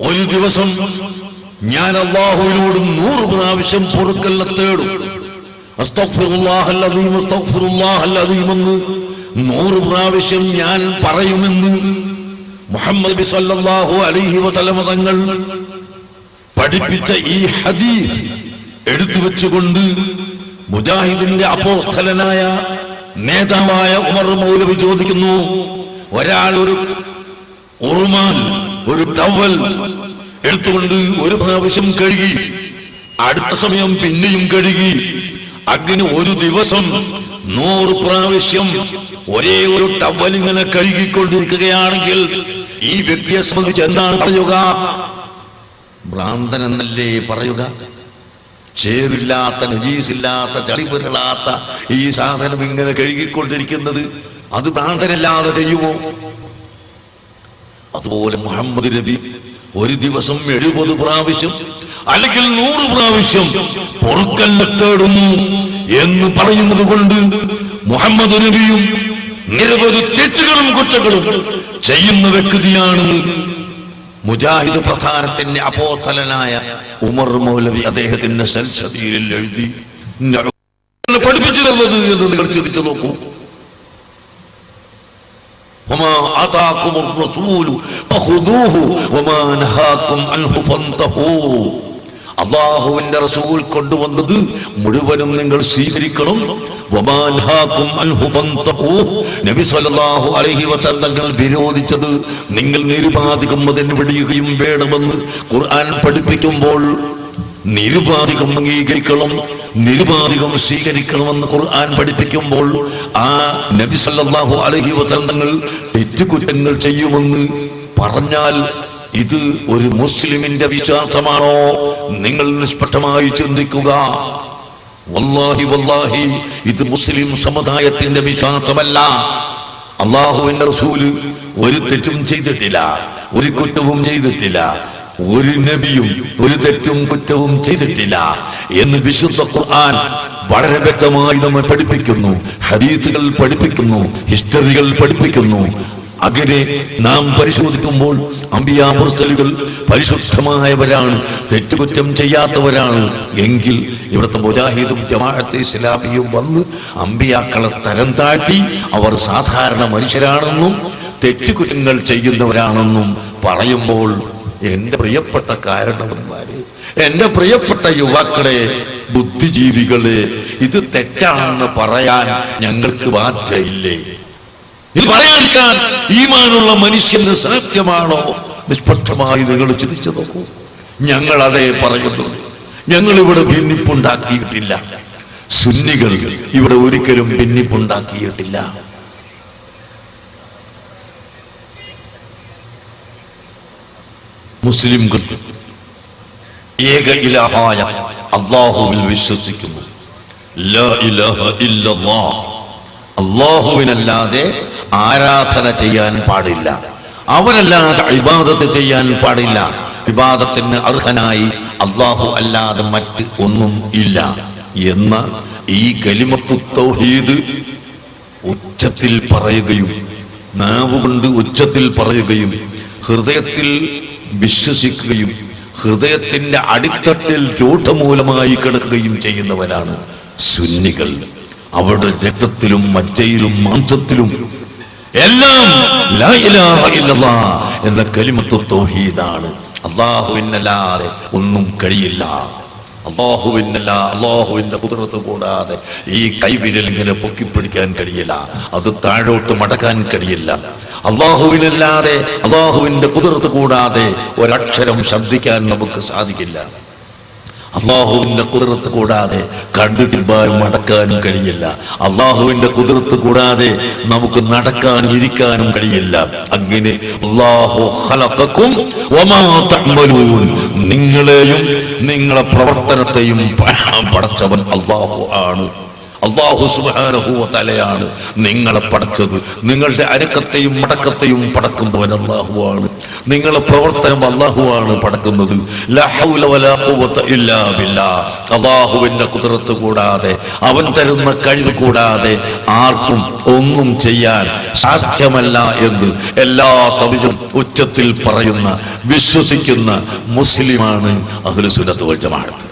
ഒരു ദിവസം ഞാൻ അല്ലാഹുവിനോട് 100 പ്രാവശ്യം പൊറുക്കലിനെ തേടും. അസ്തഗ്ഫിറുല്ലാഹൽ അദീം അസ്തഗ്ഫിറുല്ലാഹൽ അദീം എന്ന് 100 പ്രാവശ്യം ഞാൻ പറയുമെന്ന് മുഹമ്മദ് നബി സല്ലല്ലാഹു അലൈഹി വസല്ലം തങ്ങൾ പഠിപ്പിച്ച ഈ ഹദീസ് എടുത്തു വെച്ചുകൊണ്ട് മുജാഹിദിന്റെ അപ്പോസ്തലനായ നേതാവായ ഉമർ മൗലവി ചോദിക്കുന്നു, ഒരാൾ ഒരു ഉറുമാൽ, ഒരു ടവൽ എടുത്തുകൊണ്ട് ഒരു പ്രാവശ്യം കഴുകി, അടുത്ത സമയം പിന്നെയും കഴുകി, അങ്ങനെ ഒരു ദിവസം 100 പ്രാവശ്യം ഒരേ ഒരു ടവൽ ഇങ്ങനെ കഴുകിക്കൊണ്ടിരിക്കുകയാണെങ്കിൽ ഈ വ്യക്തിയെ സംബന്ധിച്ച് എന്താണ് പറയുക? ഭ്രാന്തൻ എന്നല്ലേ പറയുക? ചേറില്ലാത്ത, നജീസില്ലാത്ത, ചളിപുരളാത്ത ഈ സാധനം ഇങ്ങനെ കഴുകിക്കൊണ്ടിരിക്കുന്നത് അത് ഭ്രാന്തനല്ലാതെ ചെയ്യുമോ? അതുപോലെ മുഹമ്മദ് നബി ഒരു ദിവസം 70 പ്രാവശ്യം അല്ലെങ്കിൽ 100 പ്രാവശ്യം പൊറുക്കലിനെ തേടുന്നു എന്ന് പറയുന്നത് കൊണ്ട് മുഹമ്മദ് നബിയും നിരവധി തെറ്റുകളും കുറ്റങ്ങളും ചെയ്യുന്ന വ്യക്തിയാണ് മുജാഹിദ് പ്രധാനത്തിന്റെ അപ്പോസ്തലനായ ഉമർ മൗലവി അദ്ദേഹത്തിന്റെ സൽസബീലിൽ എഴുതി പഠിപ്പിച്ചു തന്നത് എന്ന് നിങ്ങൾ ചിന്തിച്ചു നോക്കൂ. അല്ലാഹുവിന്റെ റസൂൽ കൊണ്ടുവന്നത് മുഴുവനും നിങ്ങൾ സ്വീകരിക്കണം. നബി സല്ലല്ലാഹു അലൈഹി വസല്ലം തങ്ങൾ വിരോധിച്ചത് നിങ്ങൾ നിരുപാധികം അതിന് വെടിയുകയും വേണമെന്ന് ഖുർആൻ പഠിപ്പിക്കുമ്പോൾ നിരുപാധികം അംഗീകരിക്കണം, നിരുപാധികം സ്വീകരിക്കണമെന്ന് ഖുർആൻ പഠിപ്പിക്കുമ്പോൾ ആ നബി സല്ലല്ലാഹു അലൈഹി വസല്ലം തങ്ങൾ തെറ്റുകുറ്റങ്ങൾ ചെയ്യുമെന്ന് പറഞ്ഞാൽ ഇത് ഒരു മുസ്ലിമിന്റെ വിശ്വാസമാണോ? നിങ്ങൾ നിഷ്പക്ഷമായി ചിന്തിക്കുക. വല്ലാഹി വല്ലാഹി ഇത് മുസ്ലിം സമുദായത്തിന്റെ വിശ്വാസമല്ല. അല്ലാഹുവിന്റെ റസൂല് ഒരു തെറ്റും ചെയ്തിട്ടില്ല, ഒരു കുറ്റവും ചെയ്തിട്ടില്ല, ഒരു നബിയും ഒരു തെറ്റും കുറ്റവും ചെയ്തിട്ടില്ല എന്ന് വിശുദ്ധ ഖുർആൻ വളരെ വ്യക്തമായി നമ്മെ പഠിപ്പിക്കുന്നു. ഹദീസുകൾ പഠിപ്പിക്കുന്നു, ഹിസ്റ്ററികൾ പഠിപ്പിക്കുന്നു. അങ്ങനെ നാം പരിശോധിക്കുമ്പോൾ അംബിയാ മുർസലുകൾ പരിശുദ്ധമായവരാണ്, തെറ്റുകുറ്റം ചെയ്യാത്തവരാണ്. എങ്കിൽ ഇവിടുത്തെ മുജാഹിദും ജമാഅത്തെ ഇസ്ലാമിയും വന്ന് അംബിയാക്കളെ തരം താഴ്ത്തി അവർ സാധാരണ മനുഷ്യരാണെന്നും തെറ്റുകുറ്റങ്ങൾ ചെയ്യുന്നവരാണെന്നും പറയുമ്പോൾ എന്റെ പ്രിയപ്പെട്ട കാരണവന്മാരെ, എന്റെ പ്രിയപ്പെട്ട യുവാക്കളെ, ബുദ്ധിജീവികളെ, ഇത് തെറ്റാണെന്ന് പറയാൻ ഞങ്ങൾക്ക് ബാധ്യതയില്ലേ? ഇത് പറയാൻ ഈമാനുള്ള മനുഷ്യന് സാധ്യമാണോ? നിഷ്പക്ഷമായി നിങ്ങൾ ചിന്തിച്ചു നോക്കൂ. ഞങ്ങൾ അതേ പറയുന്നു. ഞങ്ങൾ ഇവിടെ ഭിന്നിപ്പുണ്ടാക്കിയിട്ടില്ല. സുന്നികൾ ഇവിടെ ഒരിക്കലും ഭിന്നിപ്പുണ്ടാക്കിയിട്ടില്ല. മുസ്ലിംകൾ ഏക ഇലാഹായ അല്ലാഹുവിൽ വിശ്വസിക്കുന്നു. ലാ ഇലാഹ ഇല്ലല്ലാഹ്, അല്ലാഹുവിനല്ലാതെ ആരാധന ചെയ്യാൻ പാടില്ല, അവരല്ലാതെ ഇബാദത്ത് ചെയ്യാൻ പാടില്ല. ഇബാദത്തിന് അർഹനായി അല്ലാഹു അല്ലാതെ മറ്റ് ഒന്നും ഇല്ല എന്ന ഈ കലിമത്തു തൗഹീദ് ഉച്ചത്തിൽ പറയുകയും നാവുകൊണ്ട് ഉച്ചത്തിൽ പറയുകയും ഹൃദയത്തിൽ വിശ്വസിക്കുകയും ഹൃദയത്തിന്റെ അടിത്തട്ടിൽ രൂഢമൂലമായി കിടക്കുകയും ചെയ്യുന്നവരാണ് സുന്നികൾ. അവരുടെ രക്തത്തിലും മജ്ജയിലും മാംസത്തിലും എല്ലാം ലാ ഇലാഹ ഇല്ലല്ലാഹ് എന്ന കലിമത്തു തൗഹീദാണ്. അല്ലാഹുവിനല്ലാതെ ഒന്നും കഴിയില്ല. അല്ലാഹുവിന്റെ ഖുദ്റത്ത് കൂടാതെ ഈ കൈവിരൽ ഇങ്ങനെ പൊക്കിപ്പിടിക്കാൻ കഴിയില്ല, അത് താഴോട്ട് മടക്കാൻ കഴിയില്ല. അല്ലാഹുവിനല്ലാതെ, അല്ലാഹുവിന്റെ ഖുദ്റത്ത് കൂടാതെ ഒരക്ഷരം ശബ്ദിക്കാൻ നമുക്ക് സാധിക്കില്ല. അല്ലാഹുവിന്റെ ഖുദ്റത്ത് കൂടാതെ കണ്ടു തിരുമ്പാനും മടക്കാനും കഴിയില്ല. അല്ലാഹുവിന്റെ ഖുദ്റത്ത് കൂടാതെ നമുക്ക് നടക്കാനും ഇരിക്കാനും കഴിയില്ല. അങ്ങനെ അല്ലാഹു ഖലഖക്കും വമാ തഅമലൂൻ, നിങ്ങളെയും നിങ്ങളെ പ്രവർത്തനത്തെയും പടച്ചവൻ അല്ലാഹു ആണ്. അല്ലാഹു സുബ്ഹാനഹു വ തആലയാണ് നിങ്ങളെ പടച്ചത്. നിങ്ങളുടെ അരക്കത്തെയും മടക്കത്തെയും പടക്കുമ്പോൾ അല്ലാഹു ആണ്. നിങ്ങളെ പ്രവർത്തനം അല്ലാഹുവാണ് പടക്കുന്നത്. ലാ ഹൗല വലാ ഖുവത ഇല്ലാ ബില്ലാഹ്. അല്ലാഹുവിന്റെ ഖുദ്റത്ത് കൂടാതെ, അവൻ തരുന്ന കഴിവ് കൂടാതെ ആർക്കും ഒന്നും ചെയ്യാൻ സാധ്യമല്ല എന്ന് എല്ലാ സമയവും ഉച്ചത്തിൽ പറയുന്ന വിശ്വസിക്കുന്ന മുസ്ലിമാണ് അഹ്ലുസ് സുന്നത്ത് വൽ ജമാഅത്ത്.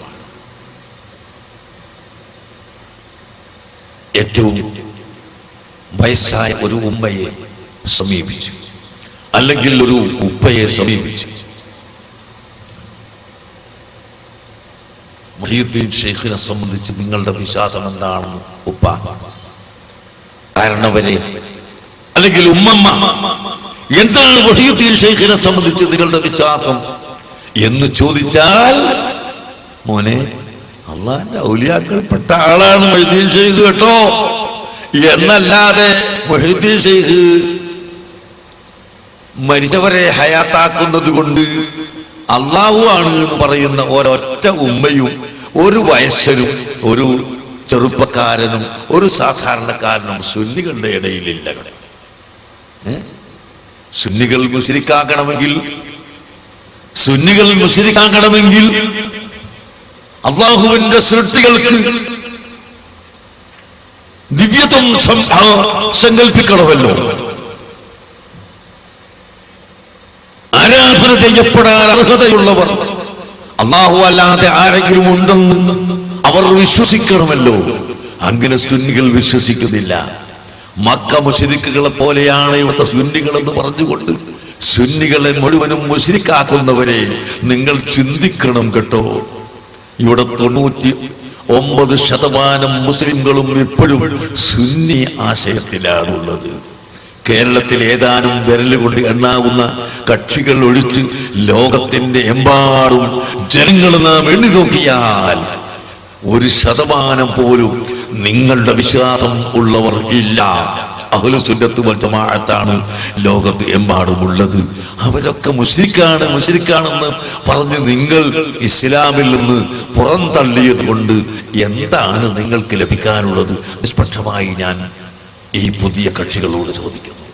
ഏറ്റവും വയസ്സായ ഒരു ഉമ്മയെ സമീപിച്ചു, അല്ലെങ്കിൽ ഒരു ഉപ്പയെ സമീപിച്ചു. മുഹീദ്ദീൻ ഷെയ്ഖിനെ സംബന്ധിച്ച് നിങ്ങളുടെ വിശ്വാസം എന്താണെന്ന് ഉപ്പ, കാരണവരെ അല്ലെങ്കിൽ ഉമ്മമ്മ, എന്താണ് മുഹീദ്ദീൻ ഷെയ്ഖിനെ സംബന്ധിച്ച് നിങ്ങളുടെ വിശ്വാസം എന്ന് ചോദിച്ചാൽ, മോനെ അള്ളാന്റെ ഔലിയാക്കൾപ്പെട്ട ആളാണ് മുഹീദ്ദീൻ ഷെയ്ഖ് കേട്ടോ എന്നല്ലാതെ മുഹീദ്ദീൻ ഷെയ്ഖ് മരിച്ചവരെ ഹയാത്താക്കുന്നത് കൊണ്ട് അള്ളാഹു ആണ് എന്ന് പറയുന്ന ഒരൊറ്റ ഉമ്മയും ഒരു വയസ്സനും ഒരു ചെറുപ്പക്കാരനും ഒരു സാധാരണക്കാരനും സുന്നികളുടെ ഇടയിലില്ല. സുന്നികൾ മുശ്രിക്കാക്കണമെങ്കിൽ അള്ളാഹുവിന്റെ സൃഷ്ടികൾക്ക് ദിവ്യത്വം സങ്കല്പിക്കണമല്ലോ. ആരാധന ചെയ്യപ്പെടാൻ അർഹതയുള്ളവർ അല്ലാഹു അല്ലാതെ ആരെങ്കിലും ഉണ്ടെന്ന് അവർ വിശ്വസിക്കണമല്ലോ. അങ്ങനെ സുന്നികൾ വിശ്വസിക്കുന്നില്ല. മക്ക മുശ്രിക്കുകളെ പോലെയാണ് ഇവിടുത്തെ സുന്നികൾ എന്ന് പറഞ്ഞുകൊണ്ട് സുന്നികളെ മുഴുവനും മുശ്രിക്കാക്കുന്നവരെ നിങ്ങൾ ചിന്തിക്കണം കേട്ടോ. ഇവിടെ 99% മുസ്ലിംകളും ഇപ്പോഴും സുന്നി ആശയത്തിലാണുള്ളത്. കേരളത്തിൽ ഏതാനും വിരലുകൊണ്ട് എണ്ണാവുന്ന കക്ഷികൾ ഒഴിച്ച് ലോകത്തിന്റെ എമ്പാടും ജനങ്ങൾ നാം എണ്ണി നോക്കിയാൽ 1% പോലും നിങ്ങളുടെ വിശ്വാസം ഉള്ളവർ ഇല്ല. അഹ്ലുസ് സുന്നത്ത് വൽ ജമാഅത്താണ് ലോകത്ത് എമ്പാടുമുള്ളത്. അവരൊക്കെ മുശ്രിക്കാണെന്ന് പറഞ്ഞ് നിങ്ങൾ ഇസ്ലാമിൽ നിന്ന് പുറന്തള്ളിയത് കൊണ്ട് എന്താണ് നിങ്ങൾക്ക് ലഭിക്കാനുള്ളത്? നിഷ്പക്ഷമായി ഞാൻ ഈ പുതിയ കക്ഷികളോട് ചോദിക്കുന്നു.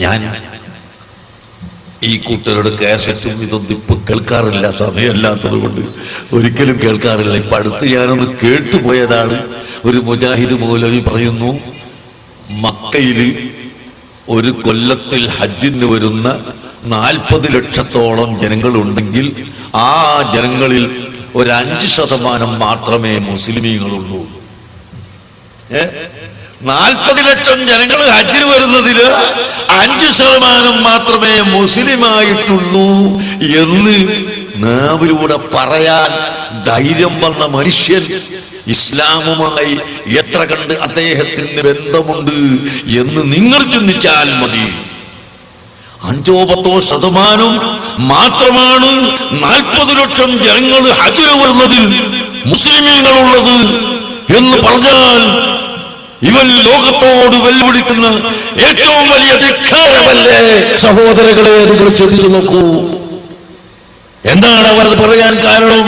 ഞാൻ ഈ കൂട്ടരുടെ കാസറ്റും ഇതൊന്നും ഇപ്പൊ കേൾക്കാറില്ല, സമയമല്ലാത്തത് കൊണ്ട് ഒരിക്കലും കേൾക്കാറില്ല. ഇപ്പൊ അടുത്ത് ഞാനൊന്ന് കേട്ടുപോയതാണ്. ഒരു മുജാഹിദ് മൗലവി പറയുന്നു, മക്കയില് ഒരു കൊല്ലത്തിൽ ഹജ്ജിന് വരുന്ന 40 ലക്ഷത്തോളം ജനങ്ങളുണ്ടെങ്കിൽ ആ ജനങ്ങളിൽ ഒരു 5% മാത്രമേ മുസ്ലിമീങ്ങളുള്ളൂ. 40 ലക്ഷം ജനങ്ങൾ ഹജ്ജിന് വരുന്നതില് 5% മാത്രമേ മുസ്ലിമായിട്ടുള്ളൂ എന്ന് നാവിലൂടെ പറയാൻ ധൈര്യം വന്ന മനുഷ്യൻ ഇസ്ലാമുമായി എത്ര കണ്ട് അദ്ദേഹത്തിന് ബന്ധമുണ്ട് എന്ന് നിങ്ങൾ ചിന്തിച്ചാൽ മതി. 5-10% മാത്രമാണ് 40 ലക്ഷം ജനങ്ങൾ ഹജ്ജിന് വരുന്നതിൽ മുസ്ലിമീങ്ങളുള്ളത് എന്ന് പറഞ്ഞാൽ ഇവൻ ലോകത്തോട് വെല്ലുവിളിക്കുന്ന ഏറ്റവും വലിയ ധിക്കാരമല്ലേ? സഹോദരങ്ങളെ, നിങ്ങൾ ചിന്തിച്ചു നോക്കൂ. എന്താണ് അവർ പറയാൻ കാരണം?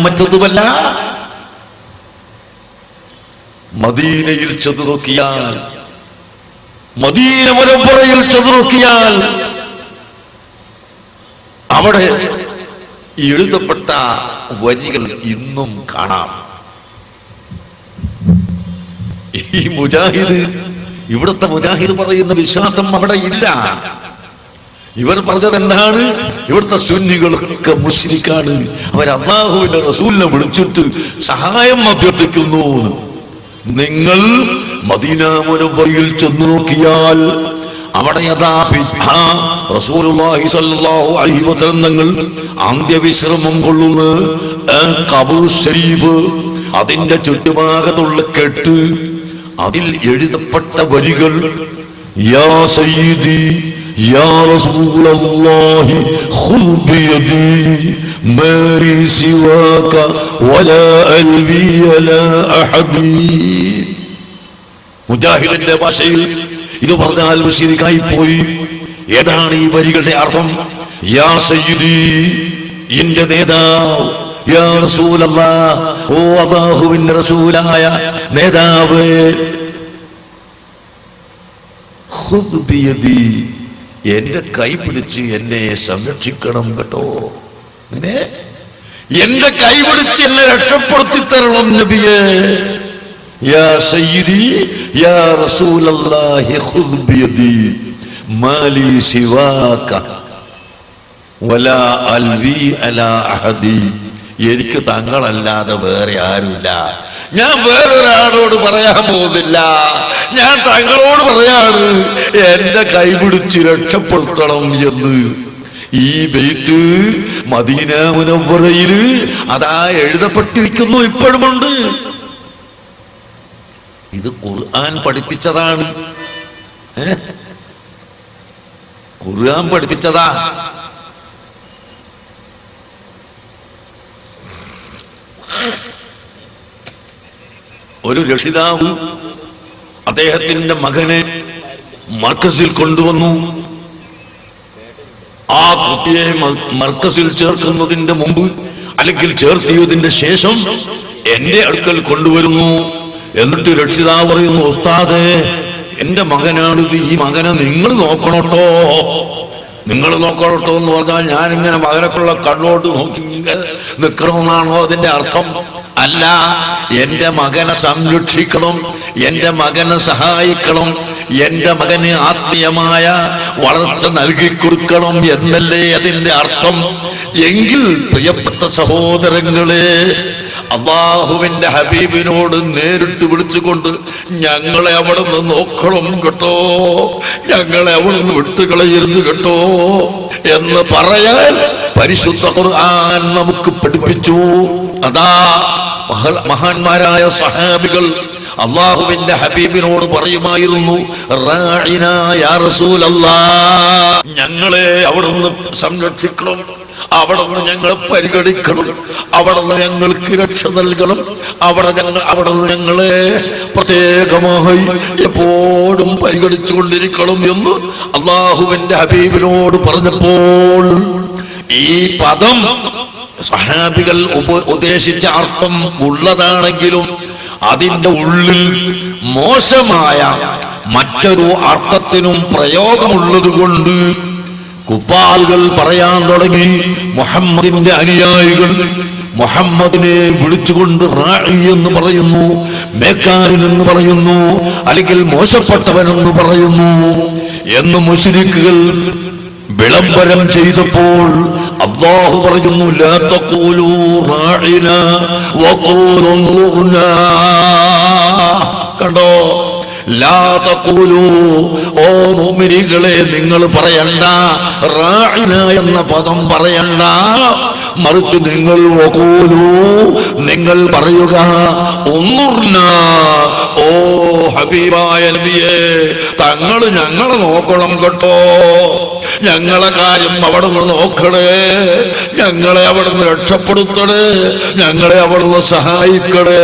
മറ്റൊന്നുമല്ല, മദീനയിൽ ചെന്നു നോക്കിയാൽ, മദീന മുനവ്വറയിൽ ചെന്നു നോക്കിയാൽ അവിടെ എഴുതപ്പെട്ട വരികൾ ഇന്നും കാണാം. ഈ മുജാഹിദ്, ഇവിടുത്തെ മുജാഹിദ് പറയുന്ന വിശ്വാസം അവിടെ ഇല്ല. ഇവർ പറഞ്ഞത് എന്താണ്? ഇവിടുത്തെ സുന്നികളൊക്കെ മുശ്രിക്കാണ്, അവർ അല്ലാഹുവിന്റെ റസൂലിനെ വിളിച്ചിട്ട് സഹായം അഭ്യർത്ഥിക്കുന്നു. നിങ്ങൾ മദീന മുനവ്വറയിൽ ചെന്നു നോക്കിയാൽ അവിടെ റസൂലുള്ളാഹി സ്വല്ലല്ലാഹു അലൈഹി വസല്ലം തങ്ങൾ അന്ത്യവിശ്രമം കൊള്ളുന്ന ഖബർ ശരീഫ്, അതിന്റെ ചുറ്റുഭാഗത്തുള്ള കെട്ട്, അതിൽ എഴുതപ്പെട്ട വരികൾ യാ സയ്യിദി യാ റസൂലല്ലാഹി ഖുദ് ബിയദി മാരി സിവാക വലാ അൽവി ലാ അഹദി. മുജാഹിദിന്റെ ഭാഷയിൽ ഇത് പറഞ്ഞാൽ മുശ്രിക്കായി പോയി. ഏതാണ് ഈ വരികളുടെ അർത്ഥം? യാ സയ്യിദി, എന്റെ നേതാവ്, യാ റസൂലല്ലാഹ്, ഓ അല്ലാഹുവിന്റെ റസൂലായ നേതാവ്, ഖുദ് ബിയദി, എന്റെ കൈ പിടിച്ച് എന്നെ സംരക്ഷിക്കണം കേട്ടോ. അങ്ങനെ എന്റെ കൈ പിടിച്ച് എന്നെ രക്ഷപ്പെടുത്തി തരണം നബിയേ. യാ സയ്യിദി യാ റസൂലല്ലാഹി ഖുദ് ബിയദി മാലി സിവാക വലാ അൽവി അലാ അഹദി, എനിക്ക് തങ്ങളല്ലാതെ വേറെ ആരുമില്ല. ഞാൻ വേറൊരാളോട് പറയാൻ പോകുന്നില്ല. ഞാൻ തങ്ങളോട് പറയാണ് എന്റെ കൈപിടിച്ച് രക്ഷപ്പെടുത്തണം എന്ന്. ഈ ബൈത്ത് മദീന മുനവ്വറയില് അതാ എഴുതപ്പെട്ടിരിക്കുന്നു, ഇപ്പോഴുമുണ്ട്. ഇത് ഖുർആൻ പഠിപ്പിച്ചതാണ്. ഖുർആൻ പഠിപ്പിച്ചതാ. ഒരു രക്ഷിതാവ് അദ്ദേഹത്തിന്റെ മകനെ മർക്കസിൽ കൊണ്ടുവന്നു. ആ കുട്ടിയെ മർക്കസിൽ ചേർക്കുന്നതിന്റെ മുമ്പ് അല്ലെങ്കിൽ ചേർത്തിയതിന്റെ ശേഷം എന്റെ അടുക്കൽ കൊണ്ടുവരുന്നു. എന്നിട്ട് രക്ഷിതാവ് പറയുന്നു, ഉസ്താദേ, എന്റെ മകനാണിത്, ഈ മകനെ നിങ്ങൾ നോക്കണോട്ടോ, നിങ്ങൾ നോക്കണോട്ടോ എന്ന് പറഞ്ഞാൽ ഞാനിങ്ങനെ മകനൊക്കെയുള്ള കണ്ണോട്ട് നോക്കി നിൽക്കണമെന്നാണോ അതിന്റെ അർത്ഥം? അല്ല, എന്റെ മകനെ സംരക്ഷിക്കണം, എന്റെ മകനെ സഹായിക്കണം, എന്റെ മകന് ആത്മീയമായ വളർച്ച നൽകിക്കൊടുക്കണം എന്നല്ലേ അതിന്റെ അർത്ഥം. എങ്കിൽ പ്രിയപ്പെട്ട സഹോദരങ്ങളെ, അല്ലാഹുവിന്റെ ഹബീബിനോട് നേരിട്ട് വിളിച്ചുകൊണ്ട് ഞങ്ങളെ അവിടെ നിന്ന് നോക്കണം കേട്ടോ, ഞങ്ങളെ അവിടെ നിന്ന് വിട്ടുകളയരുത് കേട്ടോ എന്ന് പറയാൻ പരിശുദ്ധ ഖുർആൻ നമുക്ക് പഠിപ്പിച്ചു. അതാ മഹാന്മാരായ സഹാബികൾ അള്ളാഹുവിന്റെ ഹബീബിനോട് പറയുമായിരുന്നു, റാഇനാ യാ റസൂലല്ലാഹ്, ഞങ്ങളെ അവിടുന്ന് സംരക്ഷിക്കണം, അവിടുന്ന് ഞങ്ങളെ പരിഗണിക്കണം, അവിടുന്ന് ഞങ്ങൾക്ക് രക്ഷ നൽകണം, അവിടുന്ന് ഞങ്ങളെ പ്രത്യേകമായി എപ്പോഴും പരിഗണിച്ചുകൊണ്ടിരിക്കണം എന്ന് അള്ളാഹുവിന്റെ ഹബീബിനോട് പറഞ്ഞപ്പോൾ ഈ പദം സഹാബികൾ ഉദ്ദേശിച്ച അർത്ഥം ഉള്ളതാണെങ്കിലും അതിന്റെ ഉള്ളിൽ മോശമായ മറ്റൊരു അർത്ഥത്തിനും പ്രയോഗമുള്ളത് കൊണ്ട് കുഫാറുകൾ പറയാൻ തുടങ്ങി. മുഹമ്മദിന്റെ അനുയായികൾ മുഹമ്മദിനെ വിളിച്ചുകൊണ്ട് റാഇ എന്ന് പറയുന്നു, മേക്കാരൻ എന്ന് പറയുന്നു, അല്ലെങ്കിൽ മോശപ്പെട്ടവനെന്ന് പറയുന്നു എന്ന് മുശ്രിക്കുകൾ വിളംബരം ചെയ്തപ്പോൾ അല്ലാഹു പറയുന്നു, ലാ തഖൂലൂ റാഇനാ വഖൂലൂ ഉൻദുർനാ. കണ്ടോ, ലാ തഖൂലൂ, ഓ മുഅ്മിനീങ്ങളെ, നിങ്ങൾ പറയണ്ട റാഇന എന്ന പദം പറയണ്ട, മറിച്ച് നിങ്ങൾ വഖൂലൂ, നിങ്ങൾ പറയുക ഉൻദുർനാ, ഓ ഹബീബായ നബിയേ, തങ്ങൾ ഞങ്ങളെ നോക്കണം കേട്ടോ, ഞങ്ങളെ കാര്യം അവിടുന്ന് നോക്കണേ, ഞങ്ങളെ അവിടുന്ന് രക്ഷപ്പെടുത്തണേ, ഞങ്ങളെ അവിടുന്ന് സഹായിക്കണേ,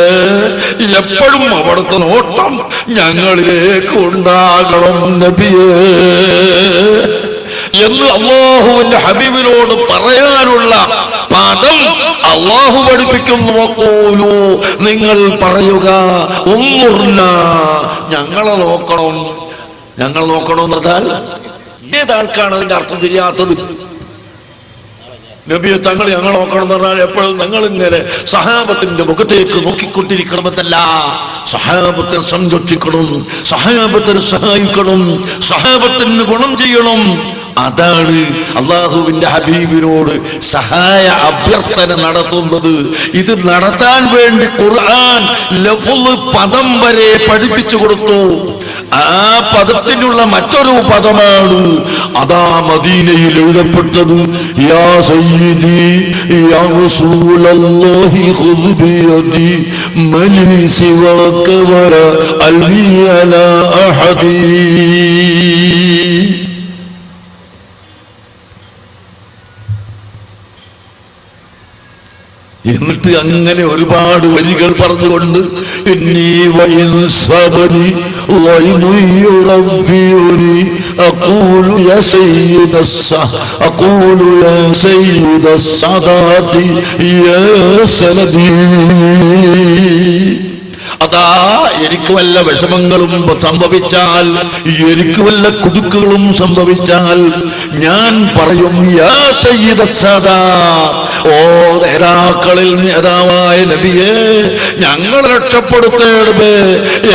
എപ്പോഴും അവിടുത്തെ നോട്ടം ഞങ്ങളിലേക്ക് ഉണ്ടാകണം നബിയേ എന്ന് അല്ലാഹുവിന്റെ ഹബീബിനോട് പറയാനുള്ള പദം അല്ലാഹു പഠിപ്പിക്കുന്നു. വഖൂലൂ, നിങ്ങൾ പറയുക ഉൻദുർനാ, ഞങ്ങളെ നോക്കണം. ഞങ്ങൾ നോക്കണം എന്ന് പറഞ്ഞാൽ ഏതാൾക്കാണ് അതിന്റെ അർത്ഥം തിരിയാത്തത്? നബിയെ തങ്ങൾ ഞങ്ങൾ നോക്കണം എന്ന് പറഞ്ഞാൽ എപ്പോഴും ഞങ്ങൾ ഇങ്ങനെ സഹാബത്തിന്റെ മുഖത്തേക്ക് നോക്കിക്കൊണ്ടിരിക്കണമെന്നല്ല. സഹാബത്തെ സംരക്ഷിക്കണം, സഹാബത്തെ സഹായിക്കണം, സഹാബത്തിന് ഗുണം ചെയ്യണം. അതാണ് അള്ളാഹുവിന്റെ ഹബീബിനോട് സഹായ അഭ്യർത്ഥന നടത്തുന്നത്. ഇത് നടത്താൻ വേണ്ടി ഖുർആൻ ലഫ്ള് പദം വരെ പഠിപ്പിച്ചു കൊടുത്തു. ആ പദത്തിനുള്ള മറ്റൊരു പദമാണ് അതാ മദീനയിൽ എഴുതപ്പെട്ടത്, യാ സയ്യിദി യാ റസൂലല്ലാഹി ഖുദ് ബിയദി മലി സിവാക വലാ അൽവി അലാ അഹദി. എന്നിട്ട് അങ്ങനെ ഒരുപാട് വരികൾ പറഞ്ഞുകൊണ്ട് അതാ എനിക്ക് വല്ല വിഷമങ്ങളും സംഭവിച്ചാൽ, എനിക്ക് വല്ല കുതുക്കുകളും സംഭവിച്ചാൽ ഞാൻ പറയും യാ സയ്യിദ സാദാ, ഓ നേതാക്കളിൽ നേതാവായ നബിയേ, ഞങ്ങളെ രക്ഷപ്പെടുത്തേണമേ,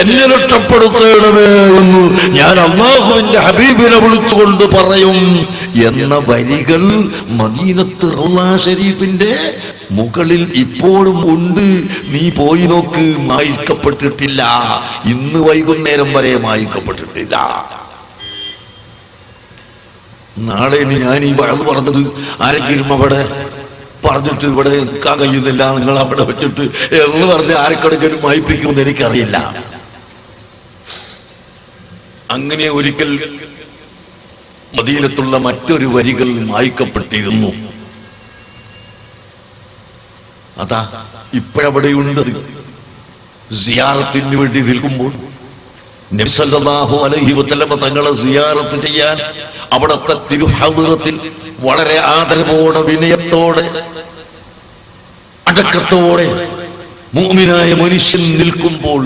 എന്നെ രക്ഷപ്പെടുത്തേണമേ എന്ന് ഞാൻ അല്ലാഹുവിന്റെ ഹബീബിനെ വിളിച്ചുകൊണ്ട് പറയും എന്ന വരികൾ മദീനത്ത് റൗള ഷരീഫിന്റെ മുകളിൽ ഇപ്പോഴും ഉണ്ട്. നീ പോയി നോക്ക്, മായ്ക്കപ്പെട്ടിട്ടില്ല. ഇന്ന് വൈകുന്നേരം വരെ മായ്ക്കപ്പെട്ടിട്ടില്ല. നാളെ ഞാൻ ഈ വഴക്ക് പറഞ്ഞത് ആരെങ്കിലും അവിടെ പറഞ്ഞിട്ട് ഇവിടെ നിൽക്കാൻ കഴിയുന്നില്ല, നിങ്ങൾ അവിടെ വെച്ചിട്ട് എന്ന് പറഞ്ഞ് ആരെക്കൊടുക്കലും മായ്പ്പിക്കുമെന്ന് എനിക്കറിയില്ല. അങ്ങനെ ഒരിക്കൽ മദീനത്തുള്ള മറ്റൊരു വരികൾ മായ്ക്കപ്പെട്ടിരുന്നു. അതാ ഇപ്പോഴവിടെയുണ്ടത്. സിയാറത്തിന് വേണ്ടി നിൽക്കുമ്പോൾ നബി സല്ലല്ലാഹു അലൈഹി വസല്ലം തങ്ങളെ സിയാറത്ത് ചെയ്യാൻ അവിടത്തെ തിരുഹദ്റത്തിൽ വളരെ ആദരവോടെ, വിനയത്തോടെ, അടക്കത്തോടെ മുഅ്മിനായ മനുഷ്യൻ നിൽക്കുമ്പോൾ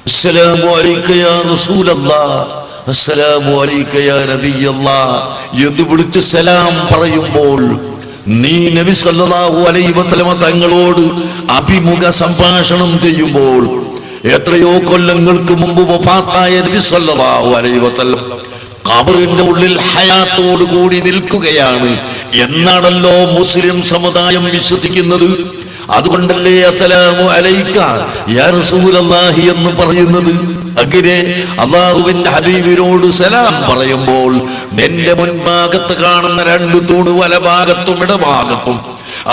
അസ്സലാമു അലൈക യാ റസൂലല്ലാഹ്, അസ്സലാമു അലൈക യാ നബിയല്ലാഹ് എന്ന് വിളിച്ച് സലാം പറയുമ്പോൾ നീ നബി സല്ലല്ലാഹു അലൈഹി വസല്ലം തങ്ങളോട് അഭിമുഖ സംഭാഷണം ചെയ്യുമ്പോൾ എത്രയോ കൊല്ലങ്ങൾക്ക് മുമ്പ് വഫാത്തായ നബി സല്ലല്ലാഹു അലൈഹി വസല്ലം ഖബറിന്റെ ഉള്ളിൽ ഹയാത്തോട് കൂടി നിൽക്കുകയാണ് എന്നാണല്ലോ മുസ്ലിം സമുദായം വിശ്വസിക്കുന്നത്. അതുകൊണ്ടല്ലേ അസ്സലാമു അലൈക യാ റസൂലല്ലാഹി എന്ന് പറയുന്നത്. അങ്ങനെ അല്ലാഹുവിന്റെ ഹബീബിനോട് സലാം പറയുമ്പോൾ നിന്റെ മുൻഭാഗത്ത് കാണുന്ന രണ്ട് തൂണ് വലഭാഗത്തും ഇടഭാഗത്തും,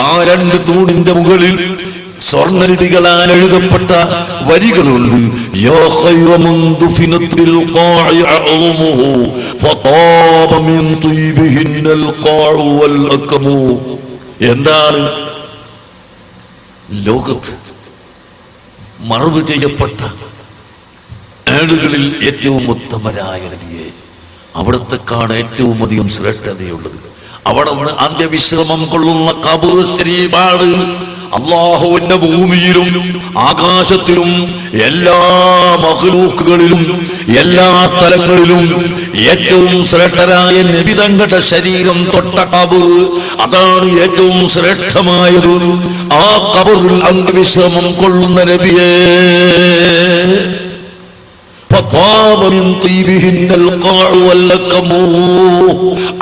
ആ രണ്ട് തൂണിന്റെ മുകളിൽ സ്വർണ്ണലിപികളാൽ എഴുതപ്പെട്ട വരികളുണ്ട്. യാ ഖൈറ മൻ ദുഫിനത് ബിൽ ഖാഇ അഅ്മുഹു ഫതാബ മിൻ തീബിഹിന്നൽ ഖാഉ വൽ അക്മു. എന്താണ്? ലോകത്ത് മറവ് ചെയ്യപ്പെട്ട ആളുകളിൽ ഏറ്റവും ഉത്തമരായ നബിയെ, അവിടത്തെക്കാണ് ഏറ്റവും അധികം ശ്രേഷ്ഠതയുള്ളത്. അവിടെ അന്ത്യവിശ്രമം കൊള്ളുന്ന ഖബർ ശരീഫാണ്. അല്ലാഹുവിന്റെ ഭൂമിയിലും ആകാശത്തിലും എല്ലാ മഖ്ലൂക്കുകളിലും എല്ലാ തലങ്ങളിലും ഏറ്റവും ശ്രേഷ്ഠരായ നബി തങ്ങളുടെ ശരീരം തൊട്ട ഖബർ, അതാണ് ഏറ്റവും ശ്രേഷ്ഠമായത്. ആ ഖബറിൽ അന്ത്യവിശ്രമം കൊള്ളുന്ന നബിയെ,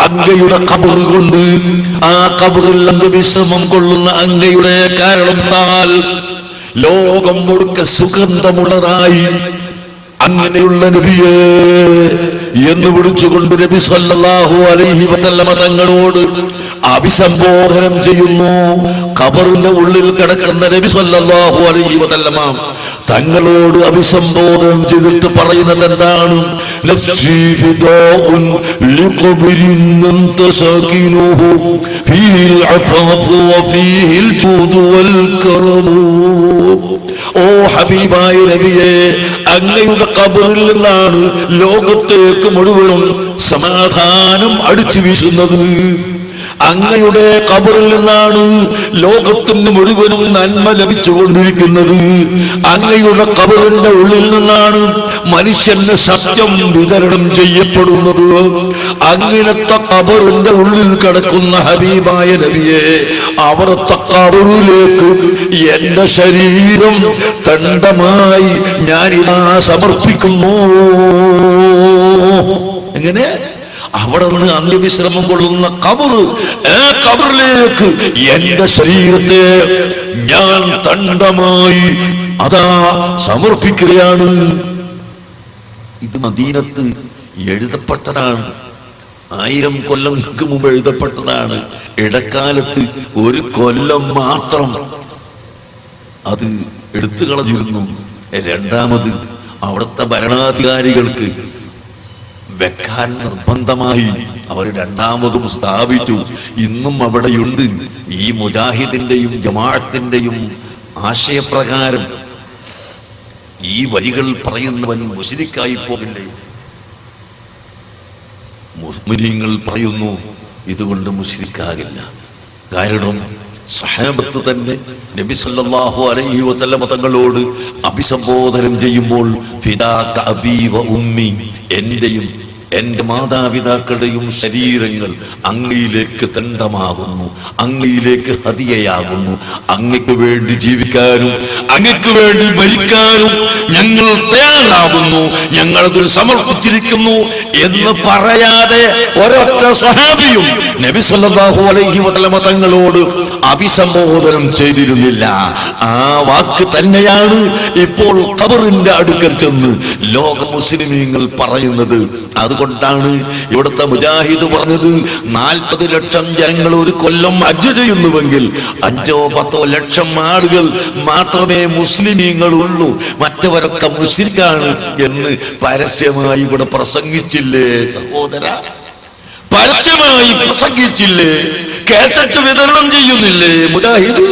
അങ്ങയുടെ ഖബർ കൊണ്ട്, ആ ഖബറിൽ അന്ത്യവിശ്രമം കൊള്ളുന്ന അങ്ങയുടെ കാരണത്താൽ ലോകം മുഴുക്കെ സുഗന്ധമുള്ളതായി അങ്ങനെയുള്ള നബിയെ എന്ന് വിളിച്ചുകൊണ്ട് നബി സല്ലല്ലാഹു അലൈഹി വസല്ലം തങ്ങളോട് അഭിസംബോധനം ചെയ്യുന്നു. ഖബറിന്റെ ഉള്ളിൽ കിടക്കുന്ന നബി സല്ലല്ലാഹു അലൈഹി വസല്ലം തങ്ങളോട് അഭിസംബോധനം ചെയ്തിട്ട് പറയുന്നത് എന്താണ്? നഫ്സി ഫിദാഉൻ ലിഖബരിൻ അൻത സാകിനുഹു ഫീഹിൽ അഫാഫു വഫീഹിൽ ജൂദു വൽ കറമു. ഓ ഹബീബായ നബിയെ, അങ്ങയുടെ ഖബറിൽ നിന്നാണ് ലോകത്തേക്ക് മുഴുവനും സമാധാനം അടിച്ചു വീശുന്നത്. അങ്ങയുടെ ഖബറിൽ നിന്നാണ് ലോകത്തിന് മുഴുവനും നന്മ ലഭിച്ചുകൊണ്ടിരിക്കുന്നത്. അങ്ങയുടെ ഖബറിന്റെ ഉള്ളിൽ നിന്നാണ് മനുഷ്യന് സത്യം വിതരണം ചെയ്യപ്പെടുന്നത്. അങ്ങനത്തെ ഖബറിന്റെ ഉള്ളിൽ കിടക്കുന്ന ഹബീബായ നബിയെ, അവിടുത്തെ ഖബറിലേക്ക് എന്റെ ശരീരം തണ്ടമായി ഞാനിതാ സമർപ്പിക്കുന്നു. എങ്ങനെ? അവിടെ നിന്ന് അന്ത്യവിശ്രമം കൊള്ളുന്ന ഖബർ, ആ ഖബറിലേക്ക് എന്റെ ശരീരത്തെ ഞാൻ തണ്ടമായി അതാ സമർപ്പിക്കുകയാണ്. ഇത് മദീനത്ത് എഴുതപ്പെട്ടതാണ്. 1000 കൊല്ലങ്ങൾക്ക് മുമ്പ് എഴുതപ്പെട്ടതാണ്. ഇടക്കാലത്ത് ഒരു കൊല്ലം മാത്രം അത് എടുത്തു കളഞ്ഞിരുന്നു. രണ്ടാമത് അവിടുത്തെ ഭരണാധികാരികൾക്ക് വെക്കാൻ നിർബന്ധമായി അവർ രണ്ടാമതും സ്ഥാപിച്ചു. ഇന്നും അവിടെയുണ്ട്. ഈ മുജാഹിദിന്റെയും ജമാഅത്തിന്റെയും ആശയപ്രകാരം ഈ വരികൾ പറയുന്നവൻ മുശ്രിക്കായി പോകില്ലേ? മുഅ്മിനീങ്ങൾ പറയുന്നു ഇതുകൊണ്ട് മുശ്രിക്കാകില്ല. കാരണം സഹാബത്ത് തന്നെ നബി സല്ലല്ലാഹു അലൈഹി വസല്ലം തങ്ങളോട് അഭിസംബോധനം ചെയ്യുമ്പോൾ ഫിദാക അബീ വ ഉമ്മി, എന്റെയും എന്റെ മാതാപിതാക്കളുടെയും ശരീരങ്ങൾ അങ്ങയിലേക്ക് തണ്ടമാകുന്നു, അങ്ങയിലേക്ക് ഹദിയയാകുന്നു. അങ്ങയ്ക്ക് വേണ്ടി ജീവിക്കാനും അങ്ങയ്ക്ക് വേണ്ടി മരിക്കാനും ഞങ്ങൾ തയ്യാറാകുന്നു, ഞങ്ങളതിൽ സമർപ്പിച്ചിരിക്കുന്നു എന്ന് പറയാതെ ഒരൊറ്റ സ്വഹാബിയും നബി സല്ലല്ലാഹു അലൈഹി വസല്ലം തങ്ങളോട് അഭിസംബോധനം ചെയ്തിരുന്നില്ല. ആ വാക്ക് തന്നെയാണ് ഇപ്പോൾ ഖബറിന്റെ അടുക്കൽ ചെന്ന് ലോക മുസ്ലിമീങ്ങൾ പറയുന്നത്. അതുകൊണ്ടാണ് ഇവിടുത്തെ മുജാഹിദ് പറഞ്ഞത് 40 ലക്ഷം ജനങ്ങൾ ഒരു കൊല്ലം ഹജ്ജ് ചെയ്യുന്നുവെങ്കിൽ 5-10 ലക്ഷം ആളുകൾ മാത്രമേ മുസ്ലിമീങ്ങൾ ഉള്ളൂ, മറ്റവരൊക്കെ മുശ്രിക്കാണ് എന്ന് പരസ്യമായി ഇവിടെ പ്രസംഗിച്ചില്ലേ സഹോദര? പരസ്യമായി പ്രസംഗിച്ചില്ലേ? കേസറ്റ് വിതരണം ചെയ്യുന്നില്ലേ മുജാഹിദ്?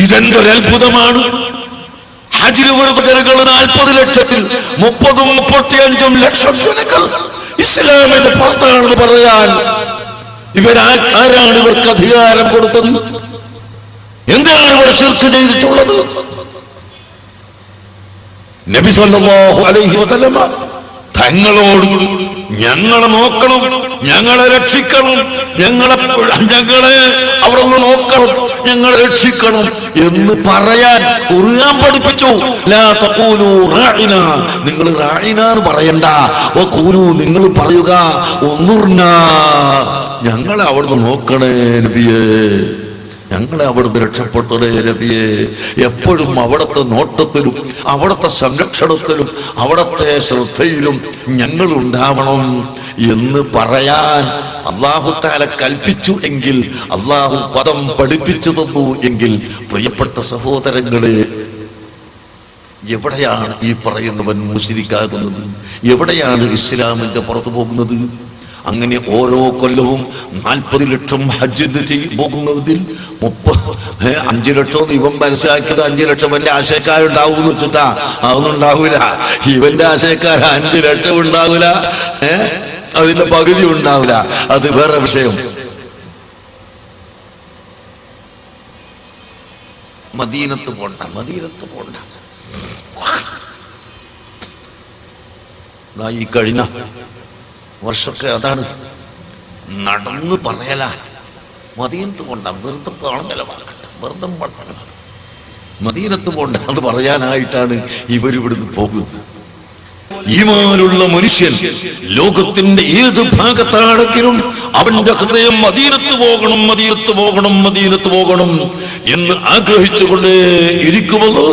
ഇതെന്തൊരു അത്ഭുതമാണ്! ഹജ്ജിന് വരുന്ന ജനങ്ങൾ 40 ലക്ഷത്തിൽ 30-35 ലക്ഷം ജനങ്ങൾ ഇസ്ലാമിന്റെ പുറത്താണെന്ന് പറയാൻ ആരാണ് ഇവർക്ക് അധികാരം കൊടുത്തത്? എന്താണ് ഇവർ ശിർക്ക് ചെയ്തിട്ടുള്ളത്? നബി സല്ലല്ലാഹു അലൈഹി വസല്ലം തങ്ങളോട് ഞങ്ങളെ നോക്കണം, ഞങ്ങളെ രക്ഷിക്കണം, ഞങ്ങളെ അവിടെ നിന്ന് നോക്കണം, ഞങ്ങളെ രക്ഷിക്കണം എന്ന് പറയാൻ ഖുർആൻ പഠിപ്പിച്ചു. ലാ തഖൂലു റാഇനാ, നിങ്ങൾ റാഇനാ എന്ന് പറയണ്ട. വഖൂലു, നിങ്ങൾ പറയുക ഉൻദുർനാ, ഞങ്ങളെ അവിടുന്ന് നോക്കണേ നബിയേ, ഞങ്ങളെ അവിടുന്ന് രക്ഷപ്പെടുത്തണേ നബിയേ. എപ്പോഴും അവിടുത്തെ നോട്ടത്തിലും അവിടുത്തെ സംരക്ഷണത്തിലും അവിടുത്തെ ശ്രദ്ധയിലും ഞങ്ങൾ ഉണ്ടാവണം എന്ന് പറയാൻ അല്ലാഹു തആല കൽപ്പിച്ചു എങ്കിൽ, അല്ലാഹു പദം പഠിപ്പിച്ചു തന്നു എങ്കിൽ, പ്രിയപ്പെട്ട സഹോദരങ്ങളെ, എവിടെയാണ് ഈ പറയുന്നവൻ മുശ്രിക്കാകുന്നത്? എവിടെയാണ് ഇസ്ലാമിന്റെ പുറത്തു പോകുന്നത്? അങ്ങനെ ഓരോ കൊല്ലവും 40 ലക്ഷം ഹജ്ജിന് പോകുന്നതിൽ 5 ലക്ഷം ഇവൻ മനസ്സിലാക്കിയത് 5 ലക്ഷം എന്റെ ആശയക്കാരുണ്ടാവും വെച്ചിട്ടാ. അതൊന്നും ഉണ്ടാവൂല. ഇവന്റെ ആശയക്കാർ 5 ലക്ഷം ഉണ്ടാവൂല, അതിന്റെ പകുതി ഉണ്ടാവില്ല. അത് വേറെ വിഷയം. മദീനത്ത് പോണ്ട, മദീനത്ത് പോണ്ട. ഈ കഴിഞ്ഞ വർഷമൊക്കെ അതാണ് നടന്ന് പറയല. മദീനത്ത് പോണ്ട, വെറുതെ പണം ചെലവാക്കട്ടെ, വെറുതെ പണം. മദീനത്ത് പോണ്ട എന്ന് പറയാനായിട്ടാണ് ഇവരിവിടുന്ന് പോകുന്നത്. ഈമാനുള്ള മനുഷ്യൻ ലോകത്തിന്റെ ഏത് ഭാഗത്താണെങ്കിലും അവന്റെ ഹൃദയം മദീനത്ത് പോകണം, മദീനത്ത് പോകണം, മദീനത്ത് പോകണം എന്ന് ആഗ്രഹിച്ചുകൊണ്ട് ഇരിക്കുമെന്ന്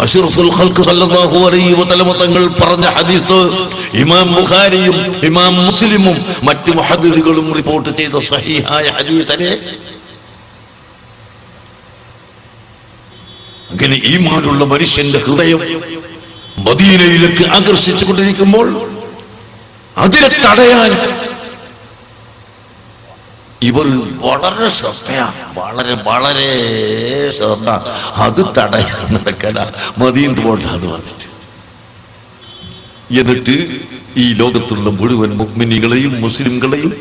അഷ്റഫുൽ ഖൽഖ് സല്ലല്ലാഹു അലൈഹി വസല്ലം തങ്ങൾ പറഞ്ഞ ഹദീസ് ഇമാം ബുഖാരിയും ഇമാം മുസ്ലിമും മറ്റു മുഹദ്ദിസുകളും റിപ്പോർട്ട് ചെയ്ത സ്വഹീഹായ ഹദീസനെ. അങ്ങനെ ഈമാനുള്ള മനുഷ്യന്റെ ഹൃദയം മദീനയിലേക്ക് ആകർഷിച്ചു കൊണ്ടിരിക്കുമ്പോൾ അതിനെ തടയാൻ ഇവർ വളരെ ശ്രദ്ധയാണ്, വളരെ വളരെ ശ്രദ്ധ. അത് തടയാൻ നടക്കല, മദീനത്ത് പോണ്ടാന്ന് പറഞ്ഞിട്ട്. എന്നിട്ട് ഈ ലോകത്തുള്ള മുഴുവൻ മുഅ്മിനീകളെയും മുസ്ലിംകളെയും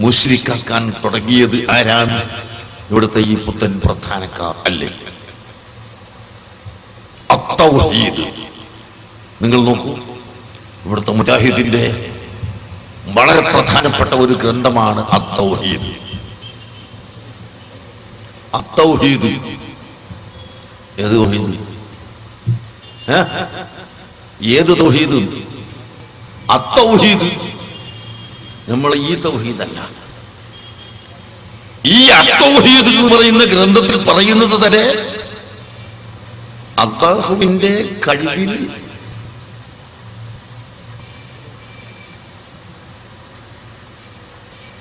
മുശ്രിക്കാക്കാൻ തുടങ്ങിയത് ആരാണ്? ഇവിടുത്തെ ഈ പുത്തൻ പ്രധാനക്കാർ അല്ലേ? അത്തൗഹീദ്. നിങ്ങൾ നോക്കൂ, ഇവിടുത്തെ മുജാഹിദിന്റെ വളരെ പ്രധാനപ്പെട്ട ഒരു ഗ്രന്ഥമാണ് അത്തൗഹീദ്. അത്തൗഹീദ് ഏത് തൗഹീദ്? ഏത് തൗഹീദ്? അത്തൗഹീദ്. നമ്മൾ ഈ തൗഹീദല്ല. ഈ അത്തൗഹീദ് എന്ന് പറയുന്ന ഗ്രന്ഥത്തിൽ പറയുന്നത് തന്നെ അല്ലാഹുവിന്റെ കഴിവിൽ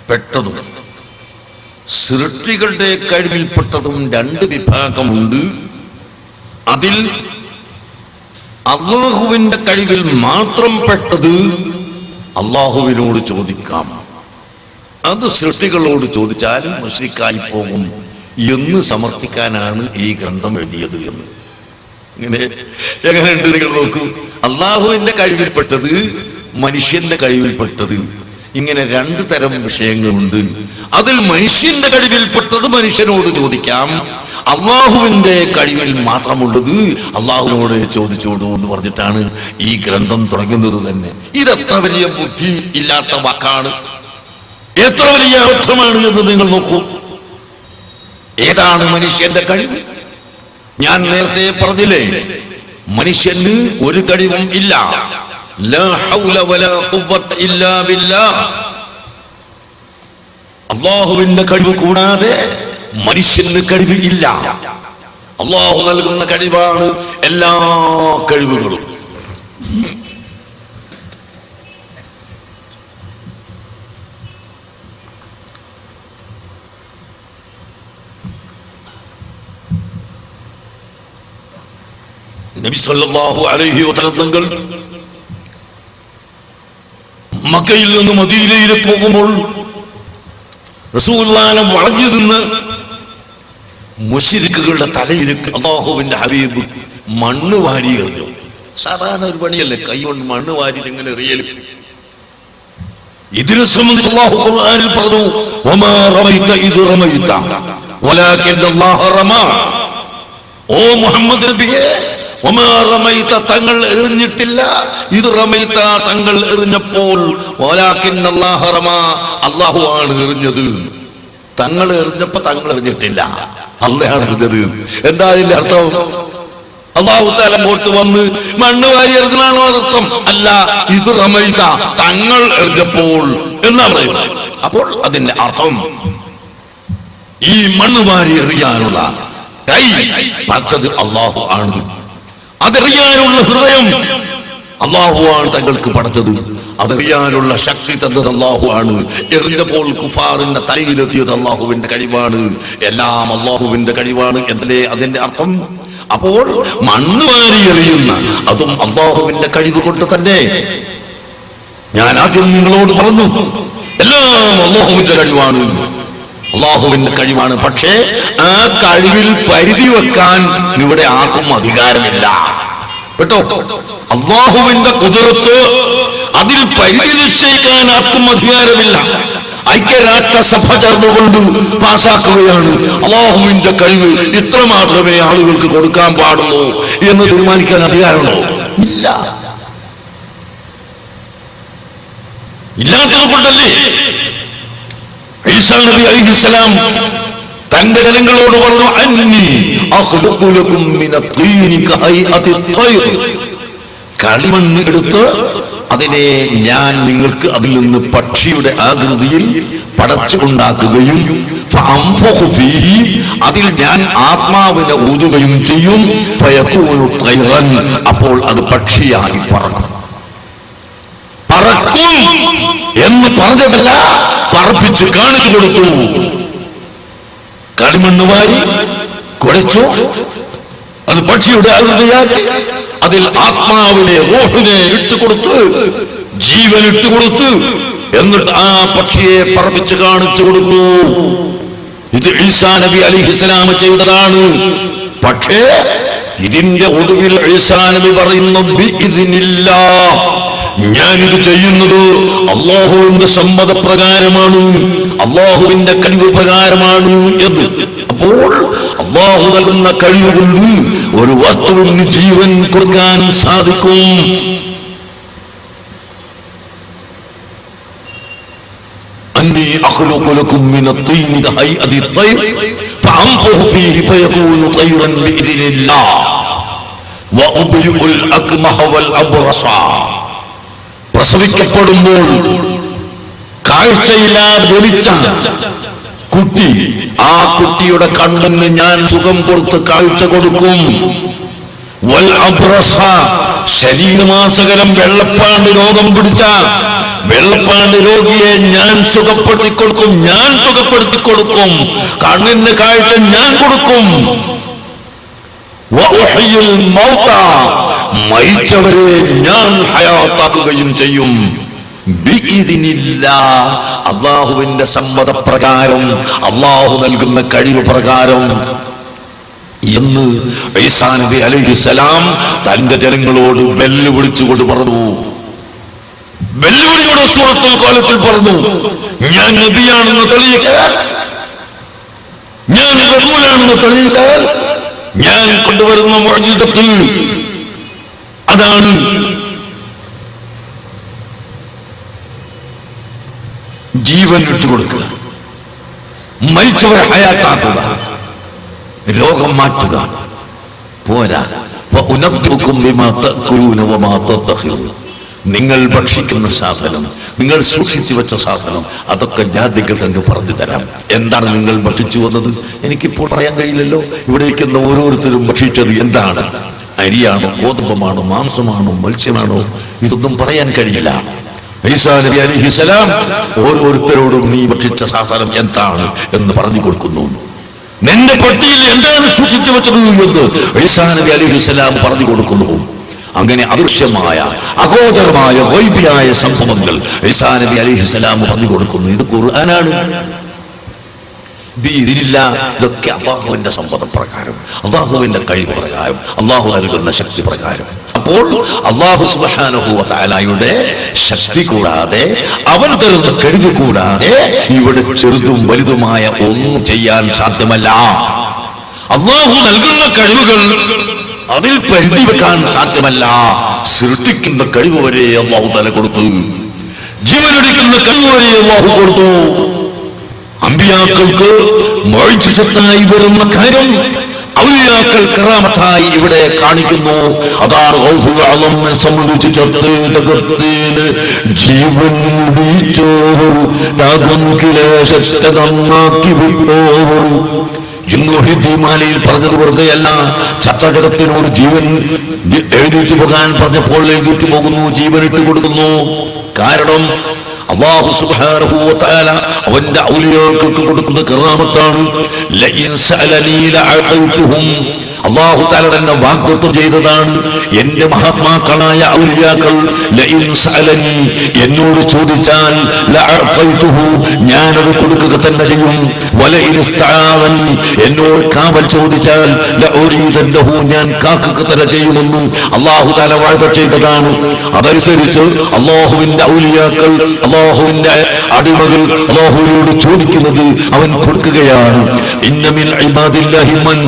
പെട്ടതും സൃഷ്ടികളുടെ കഴിവിൽപ്പെട്ടതും 2 വിഭാഗമുണ്ട്. അതിൽ അള്ളാഹുവിന്റെ കഴിവിൽ മാത്രം പെട്ടത് അള്ളാഹുവിനോട് ചോദിക്കാം. അത് സൃഷ്ടികളോട് ചോദിച്ചാലും മുശ്രിക്കായി പോകും എന്ന് സമർത്ഥിക്കാനാണ് ഈ ഗ്രന്ഥം എഴുതിയത് എന്ന്. എങ്ങനെയുണ്ട് നിങ്ങൾ നോക്കൂ. അള്ളാഹുവിന്റെ കഴിവിൽപ്പെട്ടത്, മനുഷ്യന്റെ കഴിവിൽപ്പെട്ടത്, ഇങ്ങനെ രണ്ടു തരം വിഷയങ്ങളുണ്ട്. അതിൽ മനുഷ്യന്റെ കഴിവിൽപ്പെട്ടത് മനുഷ്യനോട് ചോദിക്കാം, അള്ളാഹുവിന്റെ കഴിവിൽ മാത്രമുള്ളത് അള്ളാഹുവിനോട് ചോദിച്ചോടൂ എന്ന് പറഞ്ഞിട്ടാണ് ഈ ഗ്രന്ഥം തുടങ്ങുന്നത് തന്നെ. ഇതെത്ര വലിയ ബുദ്ധി ഇല്ലാത്ത വാക്കാണ്, എത്ര വലിയ അർത്ഥമാണ് എന്ന് നിങ്ങൾ നോക്കൂ. ഏതാണ് മനുഷ്യന്റെ കഴിവ്? ഞാൻ നേരത്തെ പറഞ്ഞില്ലേ, മനുഷ്യന് ഒരു കഴിവും ഇല്ല. ലാ ഹൗല വലാ ഖുവത ഇല്ലാ ബില്ലാഹ്. അല്ലാഹുവിന്റെ കഴിവ് കൂടാതെ മനുഷ്യന് കഴിവ് ഇല്ല. അല്ലാഹു നൽകുന്ന കഴിവാണ് എല്ലാ കഴിവുകളും. നബി സല്ലല്ലാഹു അലൈഹി വസല്ലം തങ്ങൾ മക്കയിൽ നിന്ന് മദീനയിൽ പോകുമ്പോൾ റസൂലുള്ളാഹിനെ വളഞ്ഞു നിന്ന് മുശ്രിക്കുകളുടെ തലയിലേക്ക് അല്ലാഹുവിന്റെ ഹബീബ് മണ്ണ് വാരി എറിഞ്ഞു. സാധാരണ ഒരു പണിയല്ലേ, കൈ കൊണ്ട് മണ്ണ് വാരി ഇങ്ങനെ എറിയലും. ഇതിനെ സംബന്ധിച്ച് അല്ലാഹു ഖുർആനിൽ പറഞ്ഞു, വമാ റമൈത ഇദ് റമൈത വലാകിൻ അല്ലാഹു റമാ. ഓ മുഹമ്മദ് നബിയേ, വമാ റമൈത തങ്ങൾ എറിഞ്ഞിട്ടില്ല, ഇത് റമൈത തങ്ങൾ എറിഞ്ഞപ്പോൾ, വലാകിൻ അല്ലാഹു റമാ അല്ലാഹു ആണ് എറിഞ്ഞത്. തങ്ങൾ എറിഞ്ഞപ്പോ തങ്ങൾ എറിഞ്ഞിട്ടില്ല, അല്ലാഹു എറിഞ്ഞത്. എന്താ ഇതിന്റെ അർത്ഥം? അല്ലാഹു തആല അങ്ങോട്ട് വന്ന് മണ്ണ് വാരി എറിഞ്ഞാണോ അർത്ഥം? അല്ല, ഇത് റമൈത തങ്ങൾ എറിഞ്ഞപ്പോൾ എന്നാ പറയുന്നത്. അപ്പോൾ അതിന്റെ അർത്ഥം ഈ മണ്ണ് വാരി എറിയാനുള്ള കൈ പറ്റത് അല്ലാഹു ആണ്, അതറിയാനുള്ള ഹൃദയം അല്ലാഹു ആണ് തങ്ങൾക്ക് പടച്ചത്, അതറിയാനുള്ള ശക്തി തന്നത് അല്ലാഹു ആണ്. എറിഞ്ഞപ്പോൾ കുഫാറിന്റെ തലയിലെത്തിയത് അല്ലാഹുവിന്റെ കഴിവാണ്. എല്ലാം അല്ലാഹുവിന്റെ കഴിവാണ് എന്നല്ലേ അതിന്റെ അർത്ഥം. അപ്പോൾ മണ്ണ് വാരി എറിയുന്ന അതും അല്ലാഹുവിന്റെ കഴിവ് കൊണ്ട് തന്നെ. ഞാൻ ആദ്യം നിങ്ങളോട് പറഞ്ഞു, എല്ലാം അല്ലാഹുവിന്റെ കഴിവാണ്, അല്ലാഹുവിന്റെ കഴിവാണ്. പക്ഷേ ആ കഴിവിൽ പരിധി വെക്കാൻ ഇവിടെ ആർക്കും അധികാരമില്ല കേട്ടോ. അല്ലാഹുവിന്റെ ഖുദ്റത്ത്, അതിൽ പരിധി നിശ്ചയിക്കാൻ ആർക്കും അധികാരമില്ല. ഐക്യരാഷ്ട്രസഭ ചേർന്നുകൊണ്ട് പാസാക്കുകയാണ് അല്ലാഹുവിന്റെ കഴിവ് ഇത്ര മാത്രമേ ആളുകൾക്ക് കൊടുക്കാൻ പാടുള്ളൂ എന്ന് തീരുമാനിക്കാൻ അധികാരമുണ്ടോ? ഇല്ല. ഇല്ലാത്തത് കൊണ്ടല്ലേ ഈസാ നബി അലൈഹിസ്സലാം തന്റെ ജനങ്ങളോട് പറഞ്ഞു, അന്നി അഖ്ലുഖു ലക്കും മിനത്തീനി കഹൈഅതി ത്വയ്ർ. കളിമണ്ണ് എടുത്ത് അതിനെ ഞാൻ നിങ്ങൾക്ക് അതിൽ നിന്ന് പക്ഷിയുടെ ആകൃതിയിൽ പടച്ചുണ്ടാക്കുകയും ഫഅൻഫഖു ഫീഹി, അതിൽ ഞാൻ ആത്മാവിനെ ഊതുകയും ചെയ്യും. ഫയകൂനു ത്വയ്റൻ, അപ്പോൾ അത് പക്ഷിയായി പറക്കും. പറക്കും എന്ന് പറഞ്ഞതല്ല, പറപ്പിച്ച് കാണിച്ചു കൊടുത്തു. കളിമണ്ണ് വാരി കുഴച്ചു, അത് പക്ഷിയുടെ ആകൃതിയാക്കി, അതിൽ ആത്മാവിനെ റൂഹിനെ ഇട്ടുകൊടുത്ത്, ജീവൻ ഇട്ടുകൊടുത്ത്, എന്നിട്ട് ആ പക്ഷിയെ പറപ്പിച്ച് കാണിച്ചു കൊടുത്തു. ഇത് ഈസാ നബി അലൈഹിസ്സലാം ചെയ്തതാണ്. പക്ഷേ ഇതിന്റെ ഒടുവിൽ ഈസാ നബി പറയുന്നു, ബിഇദ്നില്ലാഹ്, ഞാനിത് ചെയ്യുന്നത് അല്ലാഹുവിന്റെ സമ്മതപ്രകാരമാണ്, അല്ലാഹുവിന്റെ കഴിവ് പ്രകാരമാണ് എന്ന്. അപ്പോൾ അല്ലാഹു നൽകുന്ന കഴിവ് കൊണ്ട് ഒരു വസ്തുവിന് ജീവൻ കൊടുക്കാൻ സാധിക്കും. അന്നി അഖ്ലുഖു ലക്കും മിനത്തീനി കഹൈഅതി ത്വയ്ർ ഫഅൻഫഖു ഫീഹി ഫയകൂനു ത്വയ്റൻ ബിഇദ്നില്ലാഹ് വഉബ്രിഉൽ അക്മഹ വൽ അബ്റസ. പ്രസവിക്കപ്പെടുമ്പോൾ കാഴ്ചയില്ലാതെ ജനിച്ച കുട്ടി, ആ കുട്ടിയുടെ കണ്ണിന് ഞാൻ സുഖം കൊടുത്ത് കാഴ്ച കൊടുക്കും. വൽ അബ്റസ, ശരീരമാസകലം വെള്ളപ്പാണ്ട് രോഗം പിടിച്ച വെള്ളപ്പാണ്ട് രോഗിയെ ഞാൻ സുഖപ്പെടുത്തി കൊടുക്കും, ഞാൻ സുഖപ്പെടുത്തി കൊടുക്കും. കണ്ണിന് കാഴ്ച ഞാൻ കൊടുക്കും. മരിച്ചവരെ ഞാൻ ഹയാത്താക്കുകയും ചെയ്യും. അള്ളാഹുവിന്റെ സമ്മതപ്രകാരം, അള്ളാഹു നൽകുന്ന കഴിവ് പ്രകാരം എന്ന് ഈസാ നബി അലൈഹിസ്സലാം തന്റെ ജനങ്ങളോട് വെല്ലുവിളിച്ചുകൊണ്ട് പറഞ്ഞു. വെല്ലുവിളിയുടെ സൂറത്തുൽ ഖാലത്തിൽ പറഞ്ഞു, ഞാൻ നബിയാണെന്ന് തെളിയിക്കാൻ, ഞാൻ റസൂലാണെന്ന് തെളിയിക്കാൻ ഞാൻ കൊണ്ടുവരുന്ന മുഅ്ജിസത്ത് അതാണ് ജീവൻ വിട്ടുകൊടുക്കുക, മരിച്ചവരെ ഹയാത്താക്കുക, രോഗം മാറ്റുക. പോരാ, നിങ്ങൾ ഭക്ഷിക്കുന്ന സാധനം, നിങ്ങൾ സൂക്ഷിച്ചു വെച്ച സാധനം, അതൊക്കെ ജാതികൾക്ക് അങ്ങ് പറഞ്ഞു തരാം. എന്താണ് നിങ്ങൾ ഭക്ഷിച്ചു വന്നത്? എനിക്കിപ്പോൾ പറയാൻ കഴിയില്ലല്ലോ. ഇവിടെ ഇരിക്കുന്ന ഓരോരുത്തരും ഭക്ഷിച്ചത് എന്താണ്? അരിയാണോ, ഗോതമ്പമാണോ, മാംസമാണോ, മത്സ്യമാണോ? ഇതൊന്നും പറയാൻ കഴിയില്ല. ഈസാ നബി അലൈഹിസ്സലാം ഓരോരുത്തരോടും നീ ഭക്ഷിച്ച സാധനം എന്താണ് എന്ന് പറഞ്ഞു കൊടുക്കുന്നു. നിന്റെ പട്ടിയിൽ എന്താണ് സൂക്ഷിച്ചു വെച്ചത് എന്ന് ഈസാ നബി അലൈഹിസ്സലാം പറഞ്ഞു കൊടുക്കുന്നു. അങ്ങനെ അദൃശ്യമായ, അഗോചരമായ, ഗൈബിയായ സംഭവങ്ങൾ ഈസാ നബി അലൈഹിസ്സലാം പറഞ്ഞു കൊടുക്കുന്നു. ഇത് ഖുർആനാണ്. ഇതൊക്കെ അല്ലാഹുവിന്റെ സമ്മതപ്രകാരം, അല്ലാഹുവിന്റെ കഴിവ് പ്രകാരം, അല്ലാഹു നൽകുന്ന ശക്തി പ്രകാരം. അപ്പോൾ അല്ലാഹു സുബ്ഹാനഹു വ തആലയുടെ ശക്തി കൂടാതെ, അവൻ തരുന്ന കഴിവ് കൂടാതെ ഇവിടെ ചെറുതും വലുതുമായ ഒന്നും ചെയ്യാൻ സാധ്യമല്ല. അല്ലാഹു നൽകുന്ന കഴിവുകൾ അതിൽ പരിധി വെക്കാൻ സാധ്യമല്ല. സൃഷ്ടിക്കുന്ന കഴിവ് വരെ അല്ലാഹു തആല കൊടുത്തു. ജീവനെടുക്കുന്ന കഴിവ് വരെ അല്ലാഹു കൊടുത്തു. അമ്പിയാക്കൾക്ക് മുഅ്ജിസത്തായി വരുന്ന കാര്യം ഔലിയാക്കൾ കറാമത്തായി ഇവിടെ കാണിക്കുന്നു. അതാണ് ഗൗസുൽ ആലമിനെ സംബന്ധിച്ച് ജീവൻ മുടിച്ചോവർ രാഗം കിലേശത്തെ നന്നാക്കി വിട്ടോവർ. ഹിദ്ദിമാലയിൽ പറഞ്ഞത് വെറുതെയല്ല. ചത്തജഗത്തിനോട് ജീവൻ എഴുതിയിട്ട് പോകാൻ പറഞ്ഞപ്പോൾ എഴുതിയിട്ട് പോകുന്നു, ജീവൻ ഇട്ട് കൊടുക്കുന്നു. കാരണം അല്ലാഹു സുബ്ഹാനഹു വ തആല അവന്റെ ഔലിയാക്കൾക്ക് കൊടുക്കുന്ന കറാമത്താണ്. ലഇൻ സഅലനി ലഅഅതുഹും. അല്ലാഹു തആല തന്നെ വാഗ്ദത്തം ചെയ്തതാണ്. എന്റെ മഹാത്മാക്കളായ ഔലിയാക്കൾ ലഇൻ സഅലനി, എന്നോട് ചോദിച്ചാൽ ലഅഅതുഹു, ഞാനത് കൊടുക്കുക തന്നെ ചെയ്യും. വലഇൻ ഇസ്തആദനി, എന്നോട് കാവൽ ചോദിച്ചാൽ ലഉരീദന്നഹു, ഞാൻ കാക്കുക തന്നെ ചെയ്യുമെന്ന് അല്ലാഹു തആല വാഗ്ദത്തം ചെയ്തതാണ്. അതനുസരിച്ച് അല്ലാഹുവിന്റെ ഔലിയാക്കൾ, അല്ലാഹുവിന്റെ അടിമകൾ അല്ലാഹുവിനോട് ചോദിക്കുന്നത് അവൻ കൊടുക്കുകയാണ്. ഇന്ന മിൻ ഇബാദില്ലാഹി മൻ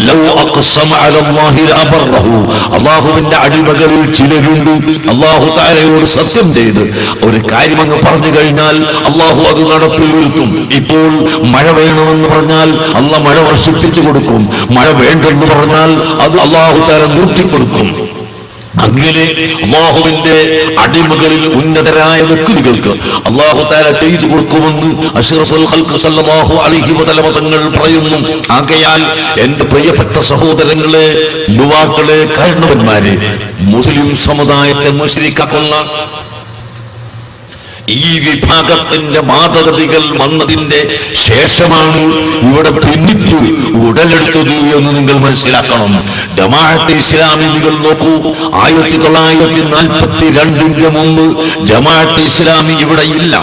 ലൗ അഖ്സമ അലല്ലാഹി ലഅബറഹു. അല്ലാഹുവിന്റെ അടിമകളിൽ ചിലരുണ്ട് അല്ലാഹു തആലയോട് സത്യം ചെയ്ത് ഒരു കാര്യം അങ്ങ് പറഞ്ഞു കഴിഞ്ഞാൽ അല്ലാഹു അത് നടപ്പിൽ വരുത്തും. ഇപ്പോൾ മഴ വേണമെന്ന് പറഞ്ഞാൽ അല്ലാഹു മഴ വർഷിപ്പിച്ചു കൊടുക്കും. മഴ വേണ്ടെന്ന് പറഞ്ഞാൽ അത് അല്ലാഹു തആല നിർത്തിക്കൊടുക്കും. അങ്ങനെ അല്ലാഹുവിന്റെ അടിമകളിൽ ഉന്നതരായ വ്യക്തികൾക്ക് അല്ലാഹു തആല ചെയ്തു കൊടുക്കുമെന്ന് അഷ്റഫുൽ ഖൽഖ് സല്ലല്ലാഹു അലൈഹി വസല്ലം തങ്ങൾ പറയുന്നു. ആകയാൽ എന്റെ പ്രിയപ്പെട്ട സഹോദരങ്ങളെ, യുവാക്കളെ, കാരണവന്മാരെ, മുസ്ലിം സമുദായത്തെ മുശ്രിക്കാക്കുന്ന ഈ വിഭാഗത്തിന്റെ മാതൃകകൾ വന്നതിന്റെ ശേഷമാണ് ഇവിടെ പിന്നിട്ട് ഉടലെടുത്തത് എന്ന് നിങ്ങൾ മനസ്സിലാക്കണം. ജമാഅത്തെ ഇസ്ലാമി നിങ്ങൾ നോക്കൂ. 1942 മുമ്പ് ജമാഅത്തെ ഇസ്ലാമി ഇവിടെ ഇല്ല.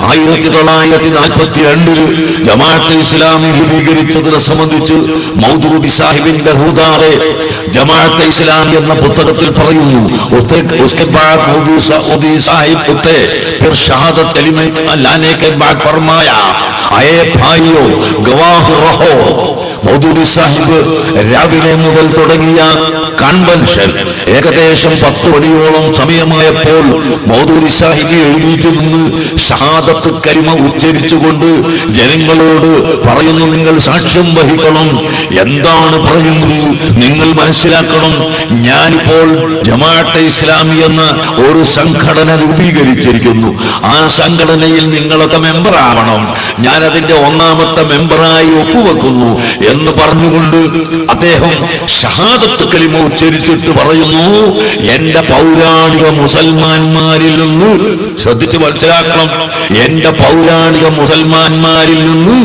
1942 ജമാഅത്തെ ഇസ്ലാമി രൂപീകരിച്ചതിനെ സംബന്ധിച്ച് മൗദൂദി സാഹിബിന്റെ ഹുദാറെ ജമാഅത്തെ ഇസ്ലാമി എന്ന പുസ്തകത്തിൽ പറയുന്നു. शहादत कलिमे लाने के बाद फरमाया, आए भाइयों गवाह रहो. മൗദൂദി സാഹിബ് രാവിലെ മുതൽ തുടങ്ങിയ കൺവെൻഷൻ ഏകദേശം 10 മണിയോളം സമയമായപ്പോൾ മൗദൂദി സാഹിബ് എഴുതിയിട്ട് നിന്ന് ഷഹാദത്ത് കലിമ ഉച്ചരിച്ചുകൊണ്ട് ജനങ്ങളോട് പറയുന്നു, നിങ്ങൾ സാക്ഷ്യം വഹിക്കണം. എന്താണ് പറയുന്നത്? നിങ്ങൾ മനസ്സിലാക്കണം, ഞാനിപ്പോൾ ജമാഅത്തെ ഇസ്ലാമി എന്ന ഒരു സംഘടന രൂപീകരിച്ചിരിക്കുന്നു. ആ സംഘടനയിൽ നിങ്ങളൊക്കെ മെമ്പർ ആവണം. ഞാൻ അതിന്റെ 1ാമത്തെ മെമ്പറായി ഒപ്പുവെക്കുന്നു എന്ന് പറഞ്ഞുകൊണ്ട് അദ്ദേഹം ഷഹാദത്ത് കലിമ ഉച്ചരിച്ചിട്ട് പറയുന്നു, എന്റെ പൗരാണിക മുസൽമാന്മാരിൽ നിന്ന്, ശ്രദ്ധിച്ച് മനസ്സിലാക്കണം, എന്റെ പൗരാണിക മുസൽമാന്മാരിൽ നിന്ന്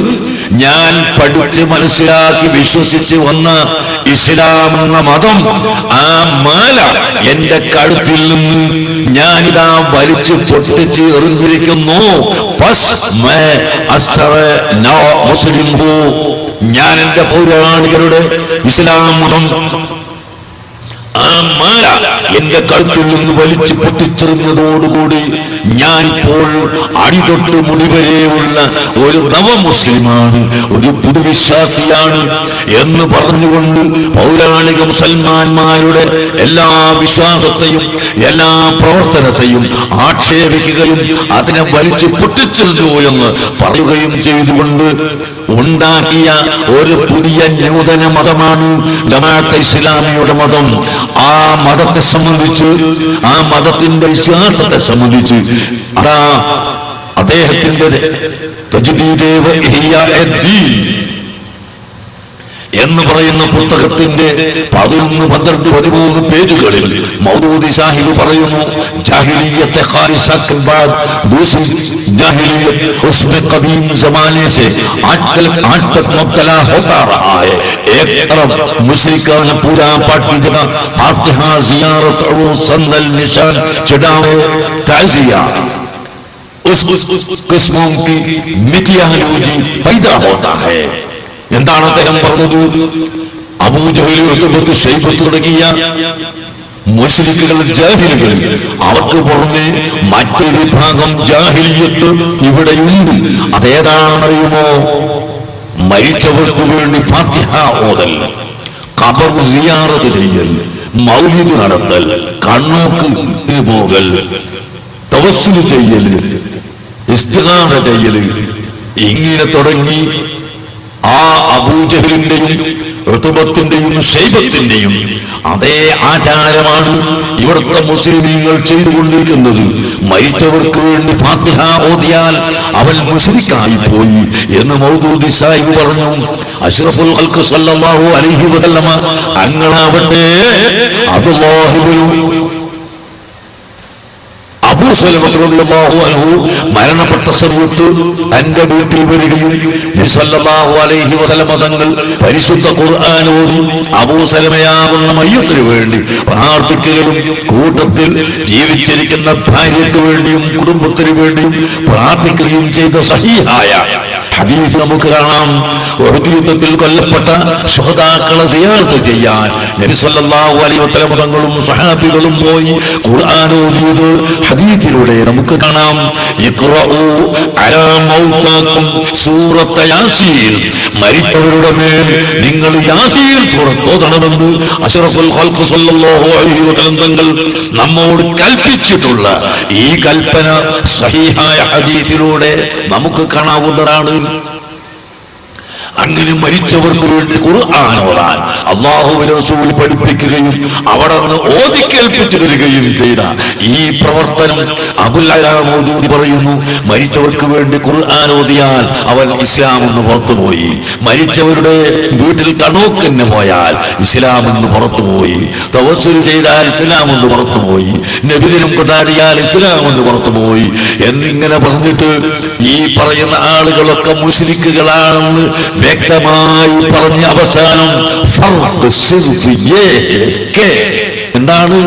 ഞാൻ പഠിച്ച് മനസ്സിലാക്കി വിശ്വസിച്ച് വന്ന ഇസ്ലാം എന്ന മതം, ആ മാല എന്റെ കഴുത്തിൽ നിന്ന് ഞാനിതാ വലിച്ചു പൊട്ടിച്ച് എറിഞ്ഞിരിക്കുന്നു. മുസ്ലിം ഹോ, ഞാൻ എന്റെ പൗരാണികരുടെ ഇസ്ലാം മതം ആ മാല എന്റെ കഴുത്തിൽ നിന്ന് വലിച്ചു പൊട്ടിച്ചെറിഞ്ഞതോടുകൂടി ഞാനിപ്പോൾ അടിതൊട്ട് മുടിവരെയുള്ള ഒരു നവമുസ്ലിമാണ്, ഒരു പുതുവിശ്വാസിയാണ് എന്ന് പറഞ്ഞുകൊണ്ട് പൗരാണിക മുസൽമാന്മാരുടെ എല്ലാ വിശ്വാസത്തെയും എല്ലാ പ്രവർത്തനത്തെയും ആക്ഷേപിക്കുകയും അതിനെ വലിച്ചു പൊട്ടിച്ചെറിഞ്ഞു എന്ന് പറയുകയും ചെയ്തുകൊണ്ട് ഉണ്ടാക്കിയ ഒരു പുതിയ നൂതന മതമാണ് ജമാഅത്തെ ഇസ്ലാമിയുടെ മതം. ആ മതത്തെ സംബന്ധിച്ച്, ആ മതത്തിന്റെ വിശ്വാസത്തെ സംബന്ധിച്ച് അതാ അദ്ദേഹത്തിന്റെ തജ്ദീദ് ഇഹ്യാഉദ്ദീൻ എന്ന് പറയുന്ന പുസ്തകത്തിന്റെ 11, 12, 13 പേജുകളിൽ മൗദൂദി സാഹിബ് പറയുന്നു, ജാഹിലിയത്തെ ഖാലിസത്തുൽ ബാദ് दूसरी जाहिलियत उसमें कदीम जमाने से आज तक मुब्तला होता रहा है। एक तरफ मुशरिकाना पूरा पार्टी जगह फातिहा जियारत और संदल निशान चढ़ावे ताजिया उस किस्मों की मिथियालोजी पैदा होता है। എന്താണ് അദ്ദേഹം പറഞ്ഞത്? അബൂജഹൽ, ഉത്ബത്ത്, ശൈബത്ത് തുടങ്ങിയ മുശ്രിക്കുകൾ, ജാഹിലുകൾ, അവർക്ക് പുറമെ മറ്റൊരു വിഭാഗം ജാഹിലിയത്ത് ഇവിടെയുണ്ട്. അതേതാണെന്നറിയുമോ? മരിച്ചവർക്ക് വേണ്ടി ഫാത്തിഹ ഓതൽ, ഖബർ സിയാറത്ത് ചെയ്യൽ, മൗലിദ് നടത്തൽ, കണ്ണോക്ക് പോകൽ, തവസ്സുൽ ചെയ്യൽ, ഇസ്തിഗാസ ചെയ്യൽ, ഇങ്ങനെ തുടങ്ങി ആ അബൂജഹലിന്റെയും ഉത്ബത്തിന്റെയും ശൈബത്തിന്റെയും അതേ ആചാരമാണ് ഇവിടുത്തെ മുസ്ലിമീങ്ങൾ ചെയ്തുകൊണ്ടിരിക്കുന്നത്. മരിച്ചവർക്ക് വേണ്ടി ഫാത്തിഹ ഓതിയാൽ അവൻ മുശ്രിക്കായി പോയി എന്ന് മൗദൂദി സാഹിബ് പറഞ്ഞു. അഷ്റഫുൽ ഖൽഖ് സല്ലല്ലാഹു അലൈഹി വസല്ലമ അങ്ങനാവട്ടെ അബൂ സലമ റളിയല്ലാഹു അൻഹു മരണപ്പെട്ട സമയത്ത് തന്റെ വീട്ടിൽ വരികയും നബി സല്ലല്ലാഹു അലൈഹി വസല്ലമ തങ്ങൾ പരിശുദ്ധ ഖുർആൻ ഓതി അബൂ സലമയാകുന്ന മയ്യത്തിന് വേണ്ടി പ്രാർത്ഥിക്കുകയും കൂട്ടത്തിൽ ജീവിച്ചിരിക്കുന്ന ഭാര്യയ്ക്ക് വേണ്ടിയും കുടുംബത്തിന് വേണ്ടിയും പ്രാർത്ഥിക്കുകയും ചെയ്ത സഹീഹായ ഹദീസ് നമുക്ക് കാണാം. ഉഹദ് യുദ്ധത്തിൽ കൊല്ലപ്പെട്ട ശുഹദാക്കളെ സിയാറത്ത് ചെയ്യാൻ നബി സല്ലല്ലാഹു അലൈഹി വസല്ലം തങ്ങളും സ്വഹാബികളും പോയി ഖുർആൻ ഓതിയത് ഹദീസിലൂടെ നമുക്ക് കാണാം. ഇഖ്റഉ അലാ മൗതാകും സൂറത്ത് യാസീൻ, മരിച്ചവരുടെ മേൽ നിങ്ങൾ യാസീൻ സൂറത്ത് ഓതണമെന്ന് അഷ്റഫുൽ ഖൽഖ് സല്ലല്ലാഹു അലൈഹി വസല്ലം തങ്ങൾ നമ്മോട് കൽപ്പിച്ചിട്ടുള്ള ഈ കൽപ്പന സഹീഹായ ഹദീസിലൂടെ നമുക്ക് കാണാവുന്നതാണ്. അങ്ങനെ മരിച്ചവർക്ക് വേണ്ടി ഖുർആൻ ഓതാൻ അല്ലാഹുവിന്റെ റസൂൽ പഠിപ്പിക്കുകയും അവിടെ നിന്ന് ഓതിക്കേൽപ്പിച്ചു തരികയും ചെയ്ത ഈ പ്രവർത്തനം അബുൽ അലാ മൗദൂദി പറയുന്നു, മരിച്ചവർക്ക് വേണ്ടി ഖുർആൻ ഓതിയാൽ അവൻ ഇസ്ലാം എന്ന് പുറത്തുപോയി. മരിച്ചവരുടെ വീട്ടിൽ കണോക്കിന് പോയാൽ ഇസ്ലാം എന്ന് പുറത്തുപോയി. തവസ്സുൽ ചെയ്താൽ ഇസ്ലാം എന്ന് പുറത്തുപോയി. നബിദിനം കൊണ്ടാടിയാൽ ഇസ്ലാം എന്ന് പുറത്തുപോയി എന്നിങ്ങനെ പറഞ്ഞിട്ട് ഈ പറയുന്ന ആളുകളൊക്കെ മുശ്രിക്കുകളാണെന്ന് വ്യക്തമായി പറഞ്ഞ അവസാനം എന്താണ്?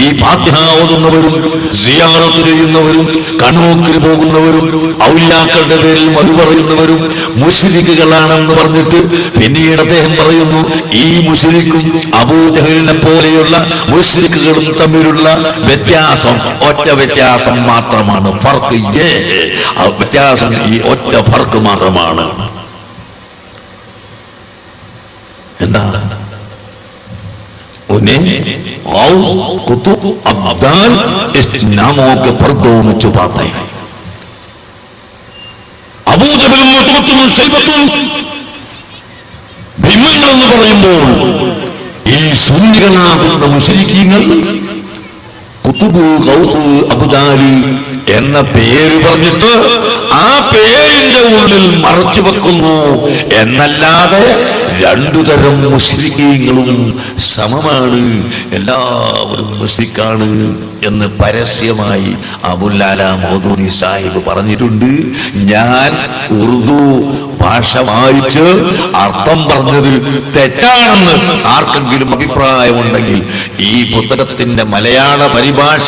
ഈ ഫാത്തിഹ ഓതുന്നവരും സിയാറത്ത് ചെയ്യുന്നവരും കണ്ണോക്കിന് പോകുന്നവരും ഔലിയാക്കളുടെ പേരിൽ മധു പറയുന്നവരും മുശ്രിക്കുകളാണെന്ന് പറഞ്ഞിട്ട് പിന്നീട് അദ്ദേഹം പറയുന്നു, ഈ മുശ്രിക്കും അബൂജഹലിനെ പോലെയുള്ള മുശ്രിക്കുകളും തമ്മിലുള്ള വ്യത്യാസം ഒറ്റ വ്യത്യാസം മാത്രമാണ്. വ്യത്യാസം ഈ ഒറ്റ ഫർക്ക് മാത്രമാണ്. എന്താ? उन्हें गौस कुतुब अब्दाल इस नामों के पर्दों में छुपाते हैं. അബൂജഹലും ഉത്ബത്തും ശൈബത്തും ഭിന്നങ്ങളെന്ന് പറയുമ്പോൾ ഈ സുന്നികളാകുന്ന മുശ്രിക്കീങ്ങൾ കുതുബ്, ഗൗസ്, അബ്ദാലി എന്ന പേര് പറഞ്ഞിട്ട് ആ പേരിന്റെ ഉള്ളിൽ മറച്ചു വെക്കുന്നു എന്നല്ലാതെ രണ്ടു തരം മുശ്രിക്കീങ്ങളും സമമാണ്, എല്ലാവരും മുശ്രിക്കാണ് എന്ന് പരസ്യമായി അബുൽ അല മൗദൂദി സാഹിബ് പറഞ്ഞിട്ടുണ്ട്. ഞാൻ ഉറുദു ഭാഷ വായിച്ച് അർത്ഥം പറഞ്ഞത് തെറ്റാണെന്ന് ആർക്കെങ്കിലും അഭിപ്രായമുണ്ടെങ്കിൽ ഈ പുസ്തകത്തിന്റെ മലയാള പരിഭാഷ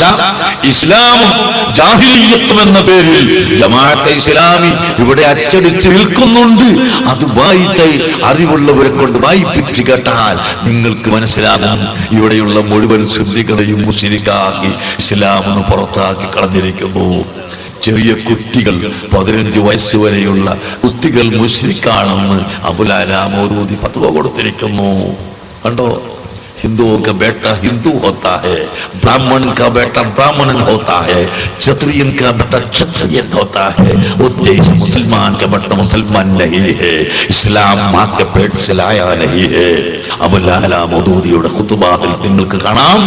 ഇസ്ലാമും ജാഹിലിയ്യത്തും എന്ന പേരിൽ ജമാഅത്തെ ഇസ്ലാമി ഇവിടെ അച്ചടിച്ച് നിൽക്കുന്നുണ്ട്. അത് വായിച്ച് അറിവുള്ളവരെ കൊണ്ട് വായിപ്പിച്ച് കേട്ടാൽ നിങ്ങൾക്ക് മനസ്സിലാകും ഇവിടെയുള്ള മുഴുവൻ സുന്നികളെയും മുസ്ലിക്കാക്കി ഇസ്ലാമെന്ന് പുറത്താക്കി കളഞ്ഞിരിക്കുന്നു. ചെറിയ കുട്ടികൾ 15 വയസ്സ് വരെയുള്ള കുട്ടികൾ മുശ്രിക്കാണെന്ന് അബുൽ അല മൗദൂദി ഫത്വ കൊടുത്തിരിക്കുന്നു. കണ്ടോ, हिंदुओं का बेटा हिंदू होता है, ब्राह्मण का बेटा ब्राह्मण होता है, क्षत्रियन का बेटा क्षत्रियन होता है, वो जैसे मुसलमान का बेटा मुसलमान नहीं है, इस्लाम माँ के पेट से लाया नहीं है. अबुल अला മൗദൂദിയുടെ ഖുതുബാത്തിൽ നിങ്ങൾക്ക് കാണാം,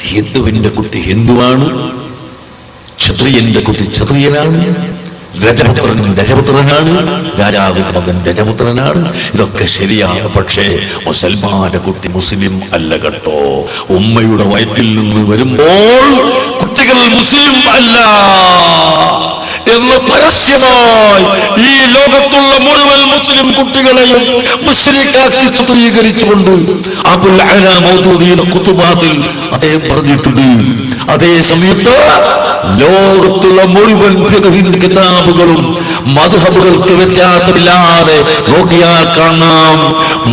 ഹിന്ദുവിന്റെ കുട്ടി ഹിന്ദുവാണ്, ക്ഷത്രിയന്റെ കുട്ടി ക്ഷത്രിയനാണ്, രജപുത്രൻ രജപുത്രനാണ്, രാജാവിന്റെ മകൻ രജപുത്രനാണ്. ഇതൊക്കെ ശരിയാണ്. പക്ഷേ മുസൽമാന്റെ കുട്ടി മുസ്ലിം അല്ല കേട്ടോ. ഉമ്മയുടെ വയറ്റിൽ നിന്ന് വരുമ്പോൾ കുട്ടികൾ മുസ്ലിം അല്ല എന്ന് പരസ്യമായി ഈ ലോകത്തുള്ള മുഴുവൻ മുസ്ലിം കുട്ടികളെയും മുസ്ലിക്കാക്കി ചിത്രീകരിച്ചുകൊണ്ട് അബുൽ അല മൗദൂദിയുടെ ഖുതുബാത്തിൽ അദ്ദേഹം പറഞ്ഞിട്ടുണ്ട്. അതേ സമയത്ത് ലോകത്തുള്ള മുഴുവൻ ഫിഖ്ഹിന്റെ കിതാബുകളും മദ്ഹബുകൾക്ക് വ്യത്യാസമില്ലാതെ നോക്കിയാൽ കാണാം,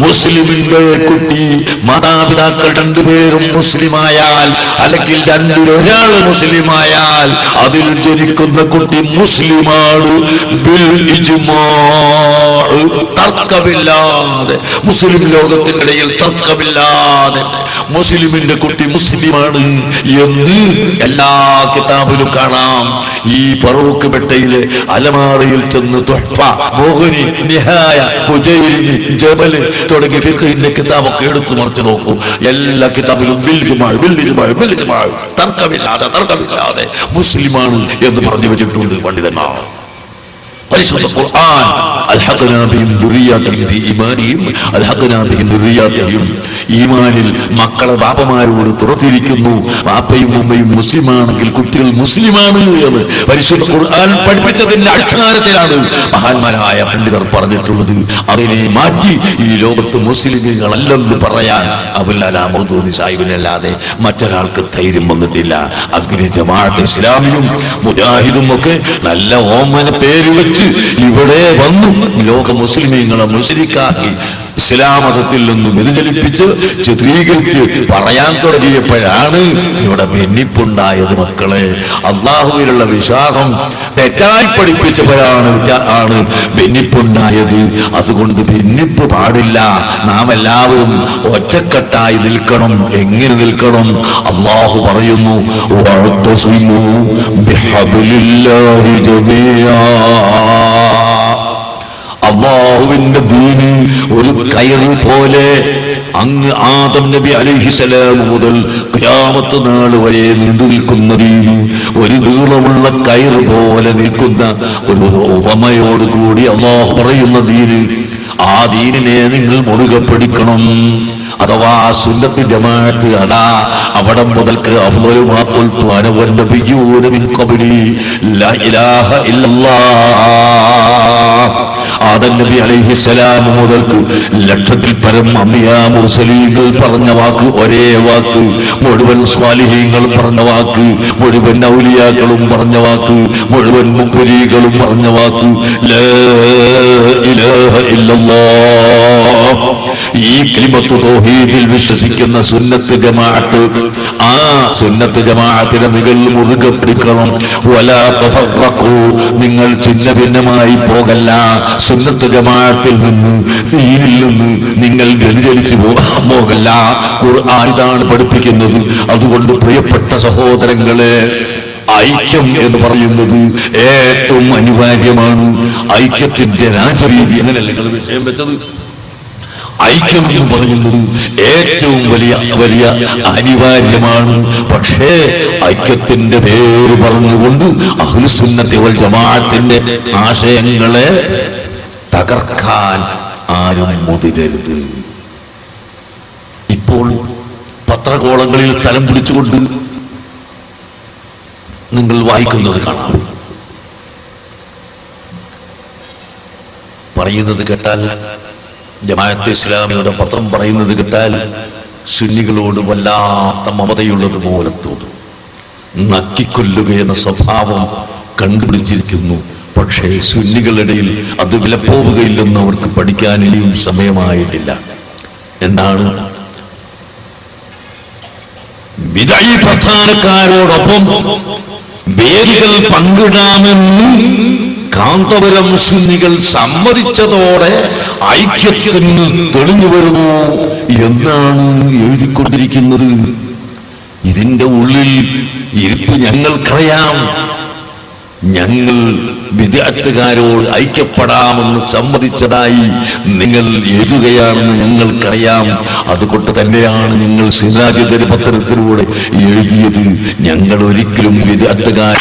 മുസ്ലിമിന്റെ കുട്ടി മാതാപിതാക്കൾ രണ്ടുപേരും മുസ്ലിമായാൽ അല്ലെങ്കിൽ രണ്ടിലൊരാൾ മുസ്ലിമായാൽ അതിൽ ജനിക്കുന്ന കുട്ടി മുസ്ലിമാണ് ബിൽ ഇജ്മാ, തർക്കമില്ലാതെ. മുസ്ലിം ലോകത്തിനിടയിൽ തർക്കമില്ലാതെ മുസ്ലിമിന്റെ കുട്ടി മുസ്ലിമാണ് എന്ന് എല്ലാ കിതാബിലും കാണാം. ഈ ഫറൂഖ് ബെട്ടയിലെ അലമാറയിൽ ചെന്ന് തുഹ്ഫ, മുഗ്നി, നിഹായ, മുജൈരിനി, ജബല് തുടങ്ങിയ ഫിഖ്ഹിന്റെ കിതാബൊക്കെ എടുത്തു മറിച്ച് നോക്കൂ. എല്ലാ കിതാബിലും ബിൽ ഇജ്മാ, ബിൽ ഇജ്മാ, ബിൽ ഇജ്മാ, തർക്കമില്ലാതെ മുസ്ലിമാണ് എന്ന് പറഞ്ഞു വെച്ചിട്ടുണ്ട് പണ്ഡിതന്മാർ. പരിശുദ്ധ ഖുർആൻ അൽഹഖനാ ബിഹിം ദുർരിയതഹിം ഫീ ഈമാനിഹിം അൽഹഖനാ ബിഹിം ദുർരിയതഹിം, ഈമാനിൽ മക്കളെ ബാപ്പമാരോട് തുറത്തിരിക്കുന്നു. ബാപ്പയും ഉമ്മയും മുസ്ലിമാണെങ്കിൽ കുട്ടികൾ മുസ്ലിമാണ് എന്ന് പരിശുദ്ധ ഖുർആൻ പഠിപ്പിച്ചതിന്റെ അക്ഷരാർത്ഥത്തിലാണ് മഹാന്മാരായ പണ്ഡിതർ പറഞ്ഞിട്ടുള്ളത്. അതിനെ മാറ്റി ഈ ലോകത്ത് മുസ്ലിമുകളല്ലെന്ന് പറയാൻ അബുൽ അല മൗദൂദി സാഹിബിനല്ലാതെ മറ്റൊരാൾക്ക് ധൈര്യം വന്നിട്ടില്ല. അഗ്നി ജമാഅത്ത് ഇസ്ലാമിയും മുജാഹിദും ഒക്കെ നല്ല ഓമന പേര് വെച്ച് ഇവിടെ വന്നു ലോക മുസ്ലിമീങ്ങളെ മുശ്രിക്കാക്കി ഇസ്ലാം മതത്തിൽ നിന്നും വ്യതിചലിപ്പിച്ച് ചിത്രീകരിച്ച് പറയാൻ തുടങ്ങിയപ്പോഴാണ് ഇവിടെ ഭിന്നിപ്പുണ്ടായത്. മക്കളെ, അള്ളാഹുവിലുള്ള വിശ്വാസം തെറ്റായി പഠിപ്പിച്ചപ്പോഴാണ് ഭിന്നിപ്പുണ്ടായത്. അതുകൊണ്ട് ഭിന്നിപ്പ് പാടില്ല. നാം എല്ലാവരും ഒറ്റക്കെട്ടായി നിൽക്കണം. എങ്ങനെ നിൽക്കണം? അള്ളാഹു പറയുന്നു, വഅ്തസിമൂ ബിഹബ്ലില്ലാഹി ജമീഅ. അല്ലാഹുവിന്റെ ദീന് ഒരു കയറ് പോലെ അങ്ങ് ആദം നബി അലൈഹിസ്സലാം മുതൽ ഖിയാമത്ത് നാൾ വരെ നീണ്ടു നിൽക്കുന്ന ദീന് ഒരു നീളമുള്ള കയറ് പോലെ നിൽക്കുന്ന ഒരു ഉപമയോടുകൂടി അല്ലാഹു പറയുന്ന ദീന്, ആ ദീനിനെ നിങ്ങൾ മുറുകെ പിടിക്കണം. അഥവാ സുന്നത്ത് ജമാഅത്ത്, അതാ അവിടെ മുതൽക്ക് അഫ്ളലു മാ ഖുൽതു അന വന്നബിയ്യൂന മിൻ ഖബ്ലി ലാ ഇലാഹ ഇല്ലല്ലാഹ്. ആദം നബി അലൈഹിസ്സലാം മുതൽക്ക് ലക്ഷത്തിൽ പരം അംബിയാ മുർസലീങ്ങൾ പറഞ്ഞ വാക്ക് ഒരേ വാക്ക്, മുഴുവൻ സ്വാലിഹീങ്ങൾ പറഞ്ഞ വാക്ക്, മുഴുവൻ ഔലിയാക്കളും പറഞ്ഞ വാക്ക്, മുഴുവൻ മുഖ്ബരീകളും പറഞ്ഞ വാക്ക് ലാ ഇലാഹ ഇല്ലല്ലാഹ്. ഈ കലിമത്ത് തൗഹീദിൽ വിശ്വസിക്കുന്ന സുന്നത്ത് ജമാഅത്ത്, ആ സുന്നത്ത് ജമാഅത്തിനെ നിങ്ങൾ മുറുകെ പിടിക്കണം. വലാ തഫറഖു, നിങ്ങൾ ഛിന്ന ഭിന്നമായി പോകല്ല. സുന്നത്ത് ജമാഅത്തിൽ നിന്ന്, ദീനിൽ നിന്ന് നിങ്ങൾ വ്യതിചലിച്ചു പോകല്ല. ഖുർആൻ ഇതാണ് പഠിപ്പിക്കുന്നത്. അതുകൊണ്ട് പ്രിയപ്പെട്ട സഹോദരങ്ങളെ, ഐക്യം എന്ന് പറയുന്നത് ഏറ്റവും അനിവാര്യമാണ്. ഐക്യത്തിന്റെ രാജരീതി, അങ്ങനെയല്ലേ നിങ്ങൾ വിഷയം വെച്ചത്? ഐക്യം എന്ന് പറയുന്നത് ഏറ്റവും വലിയ അനിവാര്യമാണ്. പക്ഷേ ഐക്യത്തിന്റെ പേര് പറഞ്ഞുകൊണ്ട് അഹ്ലുസുന്നത്തി വൽ ജമാഅത്തിന്റെ ആശയങ്ങളെ തകർക്കാൻ ആരും മുതിരരുത്. ഇപ്പോൾ പത്രകോളങ്ങളിൽ സ്ഥലം പിടിച്ചുകൊണ്ട് നിങ്ങൾ വായിക്കുന്നത് കാണാം. പറയുന്നത് കേട്ടാൽ, ജമാഅത്തെ ഇസ്ലാമിയുടെ പത്രം പറയുന്നത് കേട്ടാൽ സുന്നികളോട് വല്ലാത്ത മമതയുള്ളത് പോലെ തോന്നും. നക്കിക്കൊല്ലുകയെന്ന സ്വഭാവം കണ്ടുപിടിച്ചിരിക്കുന്നു. പക്ഷേ സുന്നികളുടെയിൽ അത് വിലപ്പോവുകയില്ലെന്ന് അവർക്ക് പഠിക്കാൻ ഇനിയും സമയമായിട്ടില്ല. എന്താണ് ബിദ്അഈ പ്രസ്ഥാനക്കാരോടൊപ്പം വേദികൾ പങ്കിടാമെന്ന് കാന്തപുരം സുന്നികൾ സമ്മതിച്ചതോടെ ഐക്യത്തിന് തെളിഞ്ഞു വരുന്നു എന്നാണ് എഴുതിക്കൊണ്ടിരിക്കുന്നത്. ഇതിന്റെ ഉള്ളിൽ ഇരിപ്പ് ഞങ്ങൾക്കറിയാം. ഞങ്ങൾ വിദ്യാർത്ഥികാരോട് ഐക്യപ്പെടാമെന്ന് സമ്മതിച്ചതായി നിങ്ങൾ എഴുതുകയാണെന്ന് ഞങ്ങൾക്കറിയാം. അതുകൊണ്ട് തന്നെയാണ് ഞങ്ങൾ സിറാജ് പത്രത്തിലൂടെ എഴുതിയത്. ഞങ്ങൾ ഒരിക്കലും വിദ്യാർത്ഥികാർ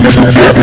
اللهم